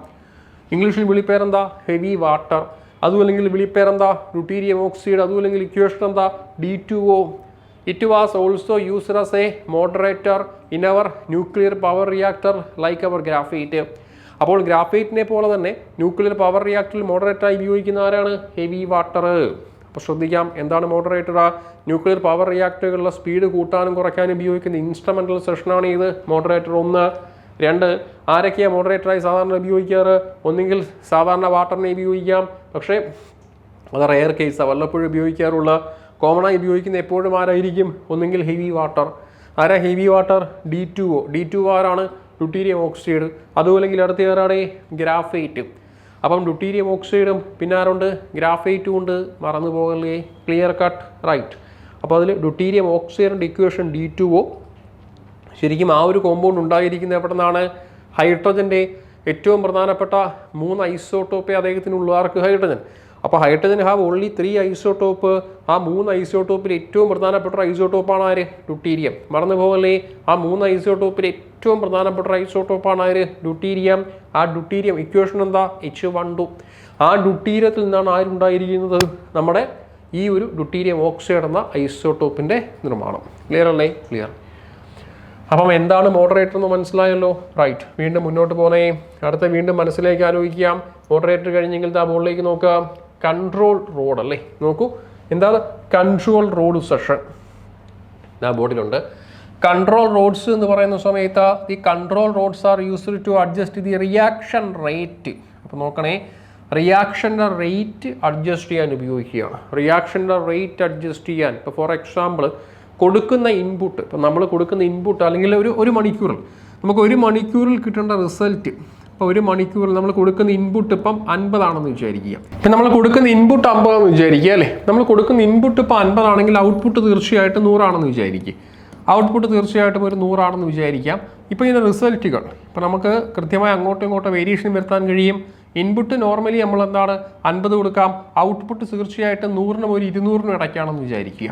ഇംഗ്ലീഷിൽ വിളിപ്പേരെന്താ? Heavy water. അതുമല്ലെങ്കിൽ വിളിപ്പേരെന്താ? Deuterium oxide. അതുമല്ലെങ്കിൽ ഇക്വേഷൻ എന്താ? D2O. It was also used as a moderator in our nuclear power reactor like our graphite. അപ്പോൾ ഗ്രാഫൈറ്റിനെ പോലെ തന്നെ ന്യൂക്ലിയർ പവർ റിയാക്ടറിൽ മോഡറേറ്ററായി ഉപയോഗിക്കുന്ന ആരാണ്? Heavy water. അപ്പോൾ ശ്രദ്ധിക്കാം, എന്താണ് മോഡറേറ്റർ? ന്യൂക്ലിയർ പവർ റിയാക്ടറുകളിലെ സ്പീഡ് കൂട്ടാനും കുറയ്ക്കാനും ഉപയോഗിക്കുന്ന ഇൻസ്ട്രുമെൻ്റൽ സെഷനാണ് ഇത് മോഡറേറ്റർ 1. 2, ആരൊക്കെയാണ് മോഡറേറ്ററായി സാധാരണ ഉപയോഗിക്കാറ്? ഒന്നുകിൽ സാധാരണ വാട്ടറിനെ ഉപയോഗിക്കാം, പക്ഷേ അത് റെയർ കേസാണ്, വല്ലപ്പോഴും ഉപയോഗിക്കാറുള്ള. കോമണായി ഉപയോഗിക്കുന്ന എപ്പോഴും ആരായിരിക്കും? ഒന്നുകിൽ ഹെവി വാട്ടർ. ആരാ ഹെവി വാട്ടർ? D2O. D2O ആരാണ്? Deuterium oxide. അതുമല്ലെങ്കിൽ അടുത്ത ആരാണ്? ഗ്രാഫൈറ്റ്. അപ്പം ഡ്യൂട്ടീരിയം ഓക്സൈഡും പിന്നെ ആരുണ്ട്? ഗ്രാഫൈറ്റും ഉണ്ട്. മറന്നു പോകല്ലേ? Clear cut, right. അപ്പോൾ അതിൽ ഡ്യൂട്ടീരിയം ഓക്സൈഡിൻ്റെ ഇക്വേഷൻ D2O. ശരിക്കും ആ ഒരു കോമ്പൗണ്ട് ഉണ്ടായിരിക്കുന്നത് എവിടെ നിന്നാണ്? ഹൈഡ്രജൻ്റെ ഏറ്റവും പ്രധാനപ്പെട്ട 3 ഐസോട്ടോപ്പേ അദ്ദേഹത്തിനുള്ള ആർക്ക്? ഹൈഡ്രജൻ. അപ്പോൾ ഹൈഡ്രജൻ ഹാവ് ഓൺലി 3 ഐസോട്ടോപ്പ്. ആ 3 ഐസോട്ടോപ്പിൽ ഏറ്റവും പ്രധാനപ്പെട്ട ഐസോട്ടോപ്പാണ് ആര്? ഡ്യൂട്ടീരിയം. മറന്നു പോകല്ലേ? ആ 3 ഐസോട്ടോപ്പിൽ ഏറ്റവും പ്രധാനപ്പെട്ട ഐസോട്ടോപ്പാണ് ആര്? ഡ്യൂട്ടീരിയം. ആ ഡ്യൂട്ടീരിയം ഇക്വേഷൻ എന്താ? H12. ആ ഡ്യൂട്ടീരിയത്തിൽ നിന്നാണ് ആരുണ്ടായിരിക്കുന്നത്? നമ്മുടെ ഈ ഒരു ഡ്യൂട്ടീരിയം ഓക്സൈഡ് എന്ന ഐസോട്ടോപ്പിൻ്റെ നിർമ്മാണം. ക്ലിയർ അല്ലേ? ക്ലിയർ. അപ്പം എന്താണ് മോഡറേറ്റർ എന്ന് മനസ്സിലായല്ലോ, റൈറ്റ്. വീണ്ടും മുന്നോട്ട് പോന്നേ. അടുത്ത വീണ്ടും മനസ്സിലേക്ക് ആലോചിക്കാം. മോഡറേറ്റർ കഴിഞ്ഞെങ്കിൽ ആ ബോർഡിലേക്ക് നോക്കാം. കൺട്രോൾ റോഡ് അല്ലേ? നോക്കൂ, എന്താണ് കൺട്രോൾ റോഡ് സെഷൻ? ആ ബോർഡിലുണ്ട്. കൺട്രോൾ റോഡ്സ് എന്ന് പറയുന്ന സമയത്ത് ഈ control rods are used to adjust the reaction rate. അപ്പോൾ നോക്കണേ, റിയാക്ഷൻ്റെ റേറ്റ് അഡ്ജസ്റ്റ് ചെയ്യാൻ ഉപയോഗിക്കുകയാണ്. റിയാക്ഷൻ്റെ റേറ്റ് അഡ്ജസ്റ്റ് ചെയ്യാൻ, ഇപ്പോൾ ഫോർ എക്സാമ്പിൾ കൊടുക്കുന്ന ഇൻപുട്ട്, ഇപ്പം നമ്മൾ കൊടുക്കുന്ന ഇൻപുട്ട് അല്ലെങ്കിൽ ഒരു മണിക്കൂറിൽ നമുക്ക് 1 മണിക്കൂറിൽ കിട്ടേണ്ട റിസൾട്ട്, ഇപ്പോൾ 1 മണിക്കൂറിൽ നമ്മൾ കൊടുക്കുന്ന ഇൻപുട്ട് ഇപ്പം 50 ആണെന്ന് വിചാരിക്കുക. ഇപ്പം നമ്മൾ കൊടുക്കുന്ന ഇൻപുട്ട് 50 ആണെന്ന് വിചാരിക്കുക അല്ലേ? നമ്മൾ കൊടുക്കുന്ന ഇൻപുട്ട് ഇപ്പോൾ 50 ആണെങ്കിൽ ഔട്ട്പുട്ട് തീർച്ചയായിട്ടും 100 ആണെന്ന് വിചാരിക്കുക. ഔട്ട്പുട്ട് തീർച്ചയായിട്ടും ഒരു 100 ആണെന്ന് വിചാരിക്കാം. ഇപ്പോൾ ഇതിൻ്റെ റിസൾട്ടുകൾ ഇപ്പോൾ നമുക്ക് കൃത്യമായി അങ്ങോട്ടും ഇങ്ങോട്ടും വേരിയേഷൻ വരുത്താൻ കഴിയും. ഇൻപുട്ട് നോർമലി നമ്മൾ എന്താണ് 50 കൊടുക്കാം, ഔട്ട്പുട്ട് തീർച്ചയായിട്ടും 100നും ഒരു 200നും ഇടയ്ക്കാണെന്ന് വിചാരിക്കുക.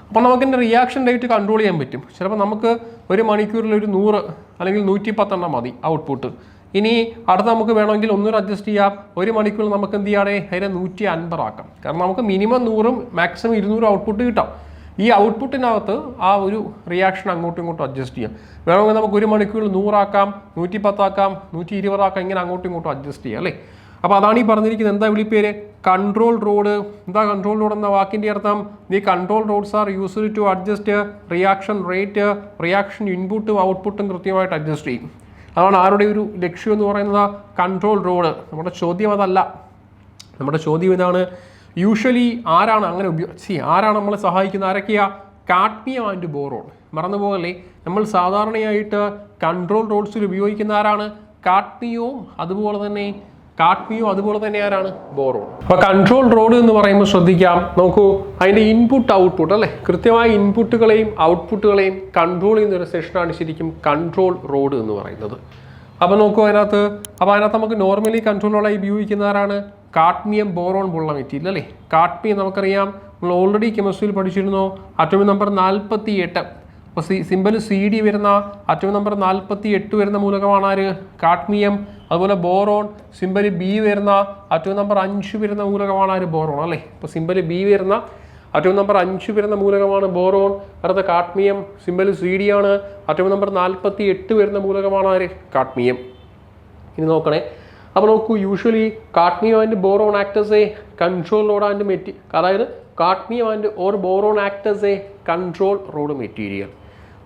അപ്പോൾ നമുക്കിൻ്റെ റിയാക്ഷൻ റേറ്റ് കൺട്രോൾ ചെയ്യാൻ പറ്റും. ചിലപ്പോൾ നമുക്ക് 1 മണിക്കൂറിൽ ഒരു 100 അല്ലെങ്കിൽ 110 മതി ഔട്ട്പുട്ട്. ഇനി അടുത്ത നമുക്ക് വേണമെങ്കിൽ ഒന്നുകൂടെ അഡ്ജസ്റ്റ് ചെയ്യാം. 1 മണിക്കൂറിൽ നമുക്ക് എന്ത് ചെയ്യാതെ അതിനെ 150 ആക്കാം. കാരണം നമുക്ക് മിനിമം 100ഉം മാക്സിമം 200 ഔട്ട്പുട്ട് കിട്ടാം. ഈ ഔട്ട്പുട്ടിനകത്ത് ആ ഒരു റിയാക്ഷൻ അങ്ങോട്ടും ഇങ്ങോട്ടും അഡ്ജസ്റ്റ് ചെയ്യാം. വേണമെങ്കിൽ നമുക്ക് 1 മണിക്കൂറിൽ 100 ആക്കാം, 110 ആക്കാം, 120 ആക്കാം, ഇങ്ങനെ അങ്ങോട്ടും ഇങ്ങോട്ടും അഡ്ജസ്റ്റ് ചെയ്യാം അല്ലേ? അപ്പോൾ അതാണ് ഈ പറഞ്ഞിരിക്കുന്നത്. എന്താ വിളിപ്പേര്? Control rod. എന്താ കൺട്രോൾ റോഡ് എന്ന വാക്കിൻ്റെ അർത്ഥം? The control rods are used to adjust reaction rate. Reaction ഇൻപുട്ടും ഔട്ട്പുട്ടും കൃത്യമായിട്ട് അഡ്ജസ്റ്റ് ചെയ്യും. അതാണ് ആരുടെ ഒരു ലക്ഷ്യം എന്ന് പറയുന്നത്? Control road. നമ്മുടെ ചോദ്യം അതല്ല. നമ്മുടെ ചോദ്യം ഇതാണ്, യൂഷ്വലി ആരാണ് അങ്ങനെ ആരാണ് നമ്മളെ സഹായിക്കുന്നത്? ആരൊക്കെയാ? Cadmium and boron. മറന്നുപോകല്ലേ, നമ്മൾ സാധാരണയായിട്ട് കൺട്രോൾ റോഡ്സിൽ ഉപയോഗിക്കുന്ന ആരാണ്? കാഡ്മിയവും അതുപോലെ തന്നെ ആരാണ്? ബോറോൺ. അപ്പോൾ കൺട്രോൾ റോഡ് എന്ന് പറയുമ്പോൾ ശ്രദ്ധിക്കാം, നോക്കൂ, അതിൻ്റെ ഇൻപുട്ട് ഔട്ട്പുട്ട് അല്ലേ, കൃത്യമായ ഇൻപുട്ടുകളെയും ഔട്ട്പുട്ടുകളെയും കൺട്രോൾ ചെയ്യുന്ന ഒരു സെഷനാണ് ശരിക്കും കൺട്രോൾ റോഡ് എന്ന് പറയുന്നത്. അപ്പോൾ നോക്കൂ, അതിനകത്ത് നമുക്ക് നോർമലി കൺട്രോളായി ഉപയോഗിക്കുന്ന ആരാണ്? കാഡ്മിയം ബോറോൺ പോലുള്ള മെറ്റീരിയൽ അല്ലേ. കാഡ്മിയം നമുക്കറിയാം, നമ്മൾ ഓൾറെഡി കെമിസ്ട്രിയിൽ പഠിച്ചിരുന്നു. Atomic number 48. അപ്പോൾ സിമ്പൽ CD വരുന്ന അറ്റോമിക് നമ്പർ 48 വരുന്ന മൂലകമാണ് ആര്? കാഡ്മിയം. അതുപോലെ ബോറോൺ സിമ്പൽ B വരുന്ന അറ്റോമിക് നമ്പർ 5 വരുന്ന മൂലകമാണ് ആര്? ബോറോൺ അല്ലേ. അപ്പോൾ സിമ്പൽ B വരുന്ന അറ്റോമിക് നമ്പർ 5 വരുന്ന മൂലകമാണ് ബോറോൺ. അടുത്ത കാഡ്മിയം സിമ്പൽ CD ആണ്. അറ്റോമിക് നമ്പർ 48 വരുന്ന മൂലകമാണ് ആര്? കാഡ്മിയം. ഇനി നോക്കണേ, അപ്പോൾ നോക്കൂ, usually cadmium and boron acts a control rod and material, അതായത് cadmium and or boron acts a control rod material.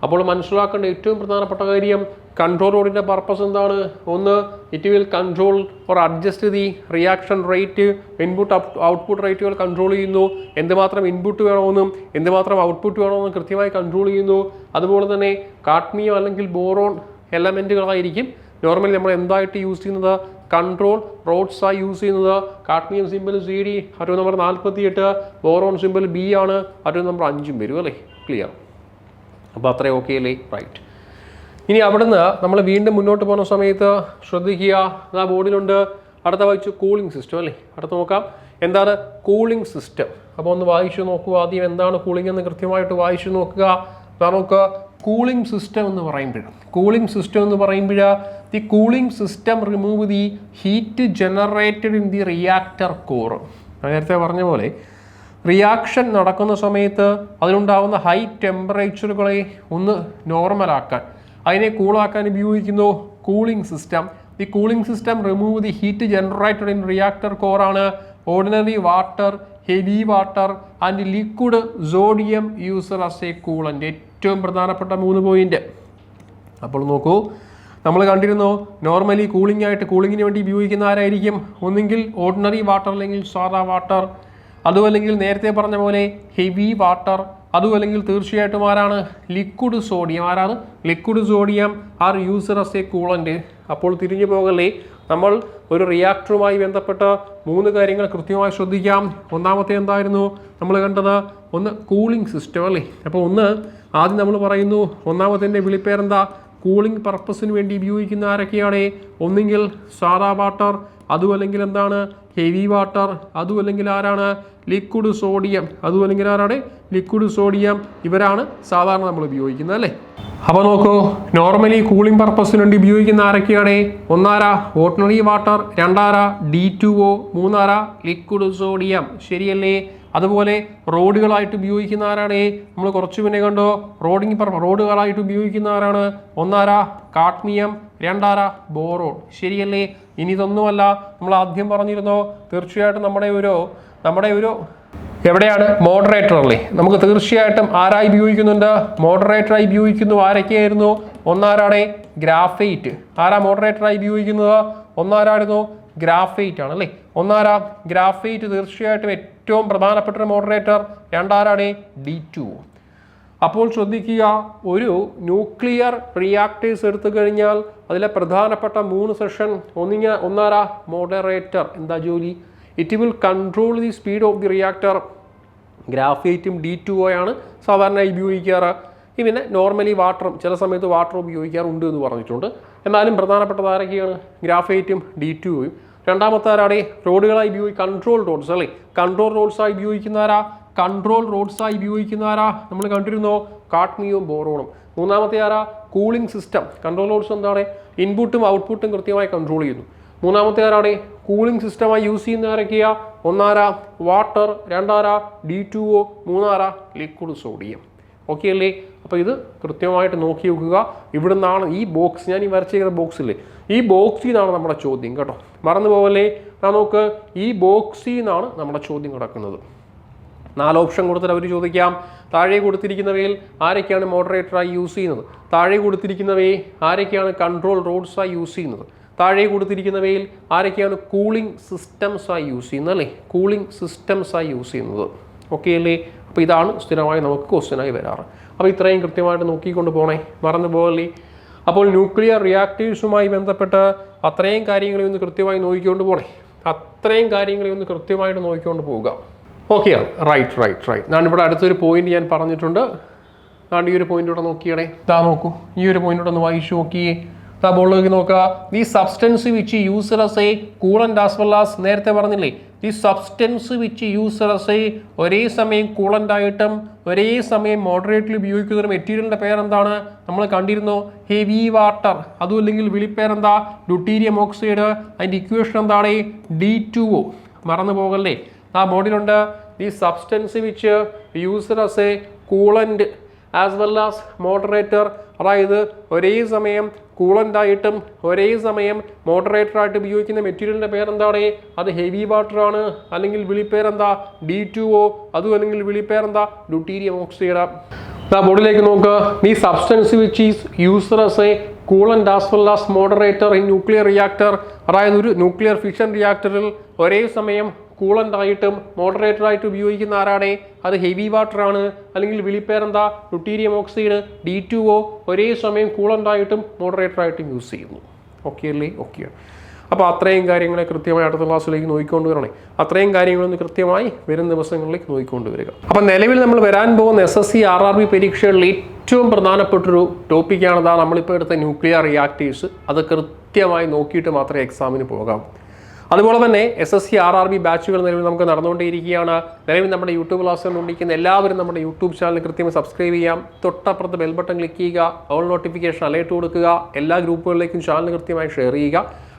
അപ്പോൾ മനസ്സിലാക്കേണ്ട ഏറ്റവും പ്രധാനപ്പെട്ട കാര്യം, കൺട്രോൾ റോഡിൻ്റെ പർപ്പസ് എന്താണ്? ഒന്ന്, it will control or adjust the reaction rate. Input output റേറ്റുകൾ കൺട്രോൾ ചെയ്യുന്നു. എന്തുമാത്രം ഇൻപുട്ട് വേണമെന്നും എന്തുമാത്രം ഔട്ട്പുട്ട് വേണമെന്നും കൃത്യമായി കൺട്രോൾ ചെയ്യുന്നു. അതുപോലെ തന്നെ കാഡ്മിയം അല്ലെങ്കിൽ ബോറോൺ എലമെൻറ്റുകളായിരിക്കും നോർമലി നമ്മൾ എന്തായിട്ട് യൂസ് ചെയ്യുന്നത്? കൺട്രോൾ റോഡ്സായി യൂസ് ചെയ്യുന്നത്. Cadmium simple CD, atomic number 48, boron simple B ആണ്, അറ്റോമിക് നമ്പർ 5 വരും അല്ലേ. ക്ലിയർ. അപ്പോൾ അത്രയും ഓക്കെ അല്ലേ, റൈറ്റ്. ഇനി അവിടുന്ന് നമ്മൾ വീണ്ടും മുന്നോട്ട് പോകുന്ന സമയത്ത് ശ്രദ്ധിക്കുക, ആ ബോർഡിലുണ്ട്. അടുത്ത വായിച്ചു കൂളിംഗ് സിസ്റ്റം അല്ലേ. അടുത്ത് നോക്കാം, എന്താണ് കൂളിംഗ് സിസ്റ്റം. അപ്പോൾ ഒന്ന് വായിച്ചു നോക്കുക. ആദ്യം എന്താണ് കൂളിംഗ് എന്ന് കൃത്യമായിട്ട് വായിച്ചു നോക്കുക. നമുക്ക് കൂളിംഗ് സിസ്റ്റം എന്ന് പറയുമ്പോൾ the cooling system remove the heat generated in the reactor core. നേരത്തെ പറഞ്ഞ പോലെ റിയാക്ഷൻ നടക്കുന്ന സമയത്ത് അതിനുണ്ടാകുന്ന ഹൈ ടെമ്പറേച്ചറുകളെ ഒന്ന് നോർമലാക്കാൻ, അതിനെ കൂളാക്കാൻ ഉപയോഗിക്കുന്നു cooling system. The cooling system remove the heat generated in reactor core ആണ് ordinary water, heavy water and liquid sodium user as a coolant. ഏറ്റവും പ്രധാനപ്പെട്ട 3 പോയിന്റ്. അപ്പോൾ നോക്കൂ, നമ്മൾ കണ്ടിരുന്നു നോർമലി കൂളിങ്ങിന് വേണ്ടി ഉപയോഗിക്കുന്ന ആരായിരിക്കും? ഒന്നെങ്കിൽ ഓർഡിനറി വാട്ടർ അല്ലെങ്കിൽ സാധാ വാട്ടർ, അതുമല്ലെങ്കിൽ നേരത്തെ പറഞ്ഞ പോലെ ഹെവി വാട്ടർ, അതുമല്ലെങ്കിൽ തീർച്ചയായിട്ടും ആരാണ്? Liquid sodium. ആരാണ്? Liquid sodium are user as a coolant. അപ്പോൾ തിരിഞ്ഞു പോകല്ലേ, നമ്മൾ ഒരു റിയാക്ടറുമായി ബന്ധപ്പെട്ട 3 കാര്യങ്ങൾ കൃത്യമായി ശ്രദ്ധിക്കാം. ഒന്നാമത്തെ എന്തായിരുന്നു നമ്മൾ കണ്ടത്? ഒന്ന് കൂളിംഗ് സിസ്റ്റം അല്ലേ. അപ്പോൾ ആദ്യം നമ്മൾ പറയുന്നു, ഒന്നാമത്തെ വിളിപ്പേരെന്താ? കൂളിംഗ് പർപ്പസിന് വേണ്ടി ഉപയോഗിക്കുന്ന ആരൊക്കെയാണ്? ഒന്നെങ്കിൽ സാധാ വാട്ടർ, അതുമല്ലെങ്കിൽ എന്താണ്? ഹെവി വാട്ടർ, അതുമല്ലെങ്കിൽ ആരാണ്? Liquid sodium. അതുമല്ലെങ്കിൽ ആരാണ്? Liquid sodium. ഇവരാണ് സാധാരണ നമ്മൾ ഉപയോഗിക്കുന്നത് അല്ലേ. അപ്പോൾ നോക്കൂ, നോർമലി കൂളിംഗ് പർപ്പസിന് വേണ്ടി ഉപയോഗിക്കുന്ന ആരൊക്കെയാണ്? ഒന്നാരാ? ഓർഡിനറി വാട്ടർ, രണ്ടാരാ? D2O, മൂന്നാരാ? Liquid sodium. ശരിയല്ലേ? അതുപോലെ റോഡുകളായിട്ട് ഉപയോഗിക്കുന്ന ആരാണ്? നമ്മൾ കുറച്ച് മുന്നേ കണ്ടോ, റോഡുകളായിട്ട് ഉപയോഗിക്കുന്ന ആരാണ്? ഒന്നാരാ? കാഡ്മിയം, രണ്ടാരാ? ബോറോൺ. ശരിയല്ലേ? ഇനി ഇതൊന്നുമല്ല, നമ്മൾ ആദ്യം പറഞ്ഞിരുന്നോ, തീർച്ചയായിട്ടും നമ്മുടെ ഒരു എവിടെയാണ്? മോഡറേറ്റർ അല്ലേ. നമുക്ക് തീർച്ചയായിട്ടും ആരായി ഉപയോഗിക്കുന്നുണ്ട്? മോഡറേറ്ററായി ഉപയോഗിക്കുന്നു. ആരൊക്കെയായിരുന്നു? ഒന്നാരാണ്? ഗ്രാഫൈറ്റ്. ആരാ മോഡറേറ്ററായി ഉപയോഗിക്കുന്നത്? ഒന്നാരായിരുന്നു? ഗ്രാഫൈറ്റ് ആണ് അല്ലേ. ഒന്നാരാ? ഗ്രാഫൈറ്റ്. തീർച്ചയായിട്ടും ഏറ്റവും പ്രധാനപ്പെട്ട ഒരു മോഡറേറ്റർ. രണ്ടാരാണ്? D2O. അപ്പോൾ ശ്രദ്ധിക്കുക, ഒരു ന്യൂക്ലിയർ റിയാക്ടേഴ്സ് എടുത്തു കഴിഞ്ഞാൽ അതിലെ പ്രധാനപ്പെട്ട 3 സെഷൻ. ഒന്നാരാ? മോഡറേറ്റർ. എന്താ ജോലി? It will control the speed of the reactor. ഗ്രാഫൈറ്റും D2O ആണ് സാധാരണയായി ഉപയോഗിക്കാറ്. പിന്നെ നോർമലി വാട്ടറും ചില സമയത്ത് വാട്ടർ ഉപയോഗിക്കാറുണ്ട് എന്ന് പറഞ്ഞിട്ടുണ്ട്. എന്നാലും പ്രധാനപ്പെട്ടത് ആരൊക്കെയാണ്? ഗ്രാഫൈറ്റും D2O. രണ്ടാമത്തെ ആരാടെ? റോഡുകളായി കൺട്രോൾ റോഡ്സ് അല്ലേ. കൺട്രോൾ റോഡ്സായി ഉപയോഗിക്കുന്നവരാ? നമ്മൾ കണ്ടിരുന്നോ? കാഡ്മിയവും ബോറോണും. മൂന്നാമത്തെ ആരാ? Cooling system. കൺട്രോൾ റോഡ്സ് എന്താണ്? ഇൻപുട്ടും ഔട്ട്പുട്ടും കൃത്യമായി കൺട്രോൾ ചെയ്യുന്നു. മൂന്നാമത്തെ ആരാണ്? കൂളിംഗ് സിസ്റ്റമായി യൂസ് ചെയ്യുന്ന ആരൊക്കെയാ? ഒന്നാരാ? വാട്ടർ, രണ്ടാരാ? D2O, മൂന്നാരാ? Liquid sodium. ഓക്കെ അല്ലേ? അപ്പോൾ ഇത് കൃത്യമായിട്ട് നോക്കി വെക്കുക. ഇവിടെ നിന്നാണ് ഈ ബോക്സ്, ഞാൻ ഈ വരച്ചിരിക്കുന്ന ബോക്സില്ലേ, ഈ ബോക്സിൽ നിന്നാണ് നമ്മുടെ ചോദ്യം കേട്ടോ. മറന്നു പോകല്ലേ. നമുക്ക് ഈ ബോക്സിൽ നിന്നാണ് നമ്മുടെ ചോദ്യം കിടക്കുന്നത്. 4 ഓപ്ഷൻ കൊടുത്തിട്ട് അവർ ചോദിക്കാം, താഴെ കൊടുത്തിരിക്കുന്നവയിൽ ആരൊക്കെയാണ് മോഡറേറ്ററായി യൂസ് ചെയ്യുന്നത്? താഴെ കൊടുത്തിരിക്കുന്നവയെ ആരൊക്കെയാണ് കൺട്രോൾ റോഡ്സായി യൂസ് ചെയ്യുന്നത്? താഴെ കൊടുത്തിരിക്കുന്നവയിൽ ആരൊക്കെയാണ് കൂളിംഗ് സിസ്റ്റംസായി യൂസ് ചെയ്യുന്നത് അല്ലേ. കൂളിംഗ് സിസ്റ്റംസായി യൂസ് ചെയ്യുന്നത്. ഓക്കെ അല്ലേ? അപ്പോൾ ഇതാണ് സ്ഥിരമായി നമുക്ക് ക്വസ്റ്റ്യനായി വരാറ്. അപ്പോൾ ഇത്രയും കൃത്യമായിട്ട് നോക്കിക്കൊണ്ട് പോകണേ, മറന്നു പോകല്ലേ. അപ്പോൾ ന്യൂക്ലിയർ റിയാക്ടേഴ്സുമായി ബന്ധപ്പെട്ട് അത്രയും കാര്യങ്ങളെ ഒന്ന് കൃത്യമായി നോക്കിക്കൊണ്ട് പോകണേ. കൃത്യമായിട്ട് നോക്കിക്കൊണ്ട് പോവുക. ഓക്കെയാണ്. റൈറ്റ്. ഞാനിവിടെ അടുത്തൊരു പോയിന്റ് ഞാൻ പറഞ്ഞിട്ടുണ്ട്. ഈ ഒരു പോയിന്റ് ഇവിടെ നോക്കിയണേ. നോക്കൂ, ഈ ഒരു പോയിന്റ് ഇവിടെ ഒന്ന് വായിച്ചു നോക്കിയേ. ബോളിലേക്ക് നോക്കുക. The substance which use as a coolant as well as, നേരത്തെ പറഞ്ഞില്ലേ, the substance which use as A, ഒരേ സമയം കൂളന്റ് ആയിട്ടും ഒരേ സമയം മോഡറേറ്റ്ലി ഉപയോഗിക്കുന്ന ഒരു മെറ്റീരിയലിന്റെ പേരെന്താണ്? നമ്മൾ കണ്ടിരുന്നു, ഹെവി വാട്ടർ. അതും അല്ലെങ്കിൽ വിളിപ്പേരെന്താ? Deuterium oxide. അതിൻ്റെ ഇക്വേഷൻ എന്താണ്? D2O. മറന്നു പോകല്ലേ. ബോർഡിലുണ്ട്, the substance which use as a coolant as well as moderator. അതായത് ഒരേ സമയം കൂളൻ്റായിട്ടും ഒരേ സമയം മോഡറേറ്ററായിട്ട് ഉപയോഗിക്കുന്ന മെറ്റീരിയലിൻ്റെ പേരെന്താണ്? അത് ഹെവി വാട്ടർ ആണ്. അല്ലെങ്കിൽ വിളിപ്പേരെന്താ? D2O. അതും അല്ലെങ്കിൽ വിളിപ്പേരെന്താ? Deuterium oxide. ബോർഡിലേക്ക് നോക്കുക. The substance which is used as a coolant as well as moderator in nuclear reactor. അതായത് ഒരു ന്യൂക്ലിയർ ഫിഷൻ റിയാക്ടറിൽ ഒരേ സമയം കൂളന്റ് ആയിട്ടും മോഡറേറ്ററായിട്ട് ഉപയോഗിക്കുന്ന ആരാണ്? അത് ഹെവി വാട്ടർ ആണ്. അല്ലെങ്കിൽ വിളിപ്പേരെന്താ? Deuterium oxide. D2O. ഒരേ സമയം കൂളന്റ് ആയിട്ടും മോഡറേറ്ററായിട്ടും യൂസ് ചെയ്യുന്നു. ഓക്കെ അല്ലേ? ഓക്കെയാണ്. അപ്പോൾ അത്രയും കാര്യങ്ങളെ കൃത്യമായി അടുത്ത ക്ലാസ്സിലേക്ക് നോക്കിക്കൊണ്ട് വരണേ. അത്രയും കാര്യങ്ങളൊന്ന് കൃത്യമായി വരും ദിവസങ്ങളിലേക്ക് നോക്കിക്കൊണ്ട് വരിക. അപ്പം നിലവിൽ നമ്മൾ വരാൻ പോകുന്ന SSC RRB പരീക്ഷകളിൽ ഏറ്റവും പ്രധാനപ്പെട്ടൊരു ടോപ്പിക്കാണ് നമ്മളിപ്പോൾ എടുത്ത ന്യൂക്ലിയർ റിയാക്ടേഴ്സ്. അത് കൃത്യമായി നോക്കിയിട്ട് മാത്രമേ എക്സാമിന് പോകാം. അതുപോലെ തന്നെ SSC RRB ബാച്ചുകൾ നിലവിൽ നമുക്ക് നടന്നുകൊണ്ടേയിരിക്കുകയാണ്. നിലവിൽ നമ്മുടെ യൂട്യൂബ് ക്ലാസ് കണ്ടുകൊണ്ടിരിക്കുന്ന എല്ലാവരും നമ്മുടെ യൂട്യൂബ് ചാനൽ കൃത്യമായി സബ്സ്ക്രൈബ് ചെയ്യാം. തൊട്ടപ്പുറത്ത് ബെൽ ബട്ടൺ ക്ലിക്ക് ചെയ്യുക. ഓൾ നോട്ടിഫിക്കേഷൻ അലേർട്ട് കൊടുക്കുക. എല്ലാ ഗ്രൂപ്പുകളിലേക്കും ചാനൽ കൃത്യമായി ഷെയർ ചെയ്യുക.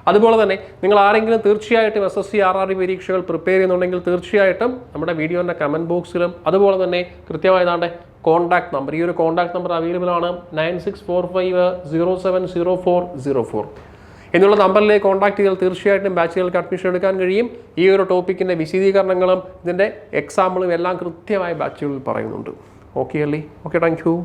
അതുപോലെ തന്നെ നിങ്ങൾ ആരെങ്കിലും തീർച്ചയായിട്ടും SSC RRB പരീക്ഷകൾ പ്രിപ്പയർ ചെയ്യുന്നുണ്ടെങ്കിൽ തീർച്ചയായിട്ടും നമ്മുടെ വീഡിയോൻ്റെ കമൻറ്റ് ബോക്സിലും അതുപോലെ തന്നെ കൃത്യമായതാണ്ട് കോൺടാക്ട് നമ്പർ, ഈ ഒരു കോൺടാക്ട് നമ്പർ അവൈലബിൾ ആണ് 9645070404. എന്നുള്ള നമ്പറിലേക്ക് കോൺടാക്ട് ചെയ്താൽ തീർച്ചയായിട്ടും ബാച്ചുകൾക്ക് അഡ്മിഷൻ എടുക്കാൻ കഴിയും. ഈ ഒരു ടോപ്പിക്കിൻ്റെ വിശദീകരണങ്ങളും ഇതിൻ്റെ എക്സാമ്പിളും എല്ലാം കൃത്യമായി ബാച്ചുകളിൽ പറയുന്നുണ്ട്. ഓക്കെ അല്ലേ? Okay, thank you.